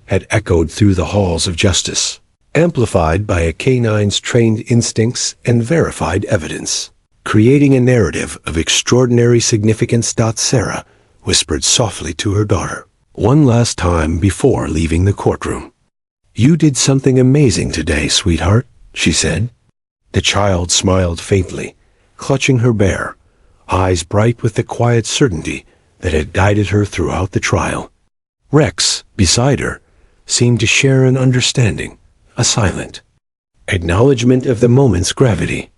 had echoed through the halls of justice, amplified by a canine's trained instincts and verified evidence, creating a narrative of extraordinary significance. Sarah whispered softly to her daughter, one last time before leaving the courtroom. "You did something amazing today, sweetheart," she said. The child smiled faintly, clutching her bear, eyes bright with the quiet certainty that had guided her throughout the trial. Rex, beside her, seemed to share an understanding, a silent acknowledgement of the moment's gravity.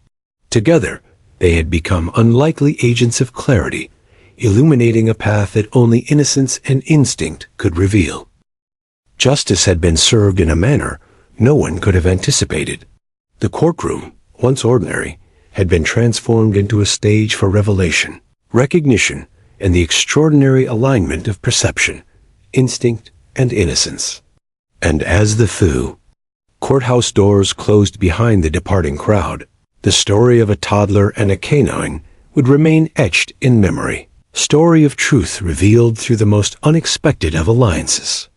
Together, they had become unlikely agents of clarity, illuminating a path that only innocence and instinct could reveal. Justice had been served in a manner no one could have anticipated. The courtroom, once ordinary, had been transformed into a stage for revelation, recognition, and the extraordinary alignment of perception, instinct, and innocence. And as the courthouse doors closed behind the departing crowd, the story of a toddler and a canine would remain etched in memory, story of truth revealed through the most unexpected of alliances.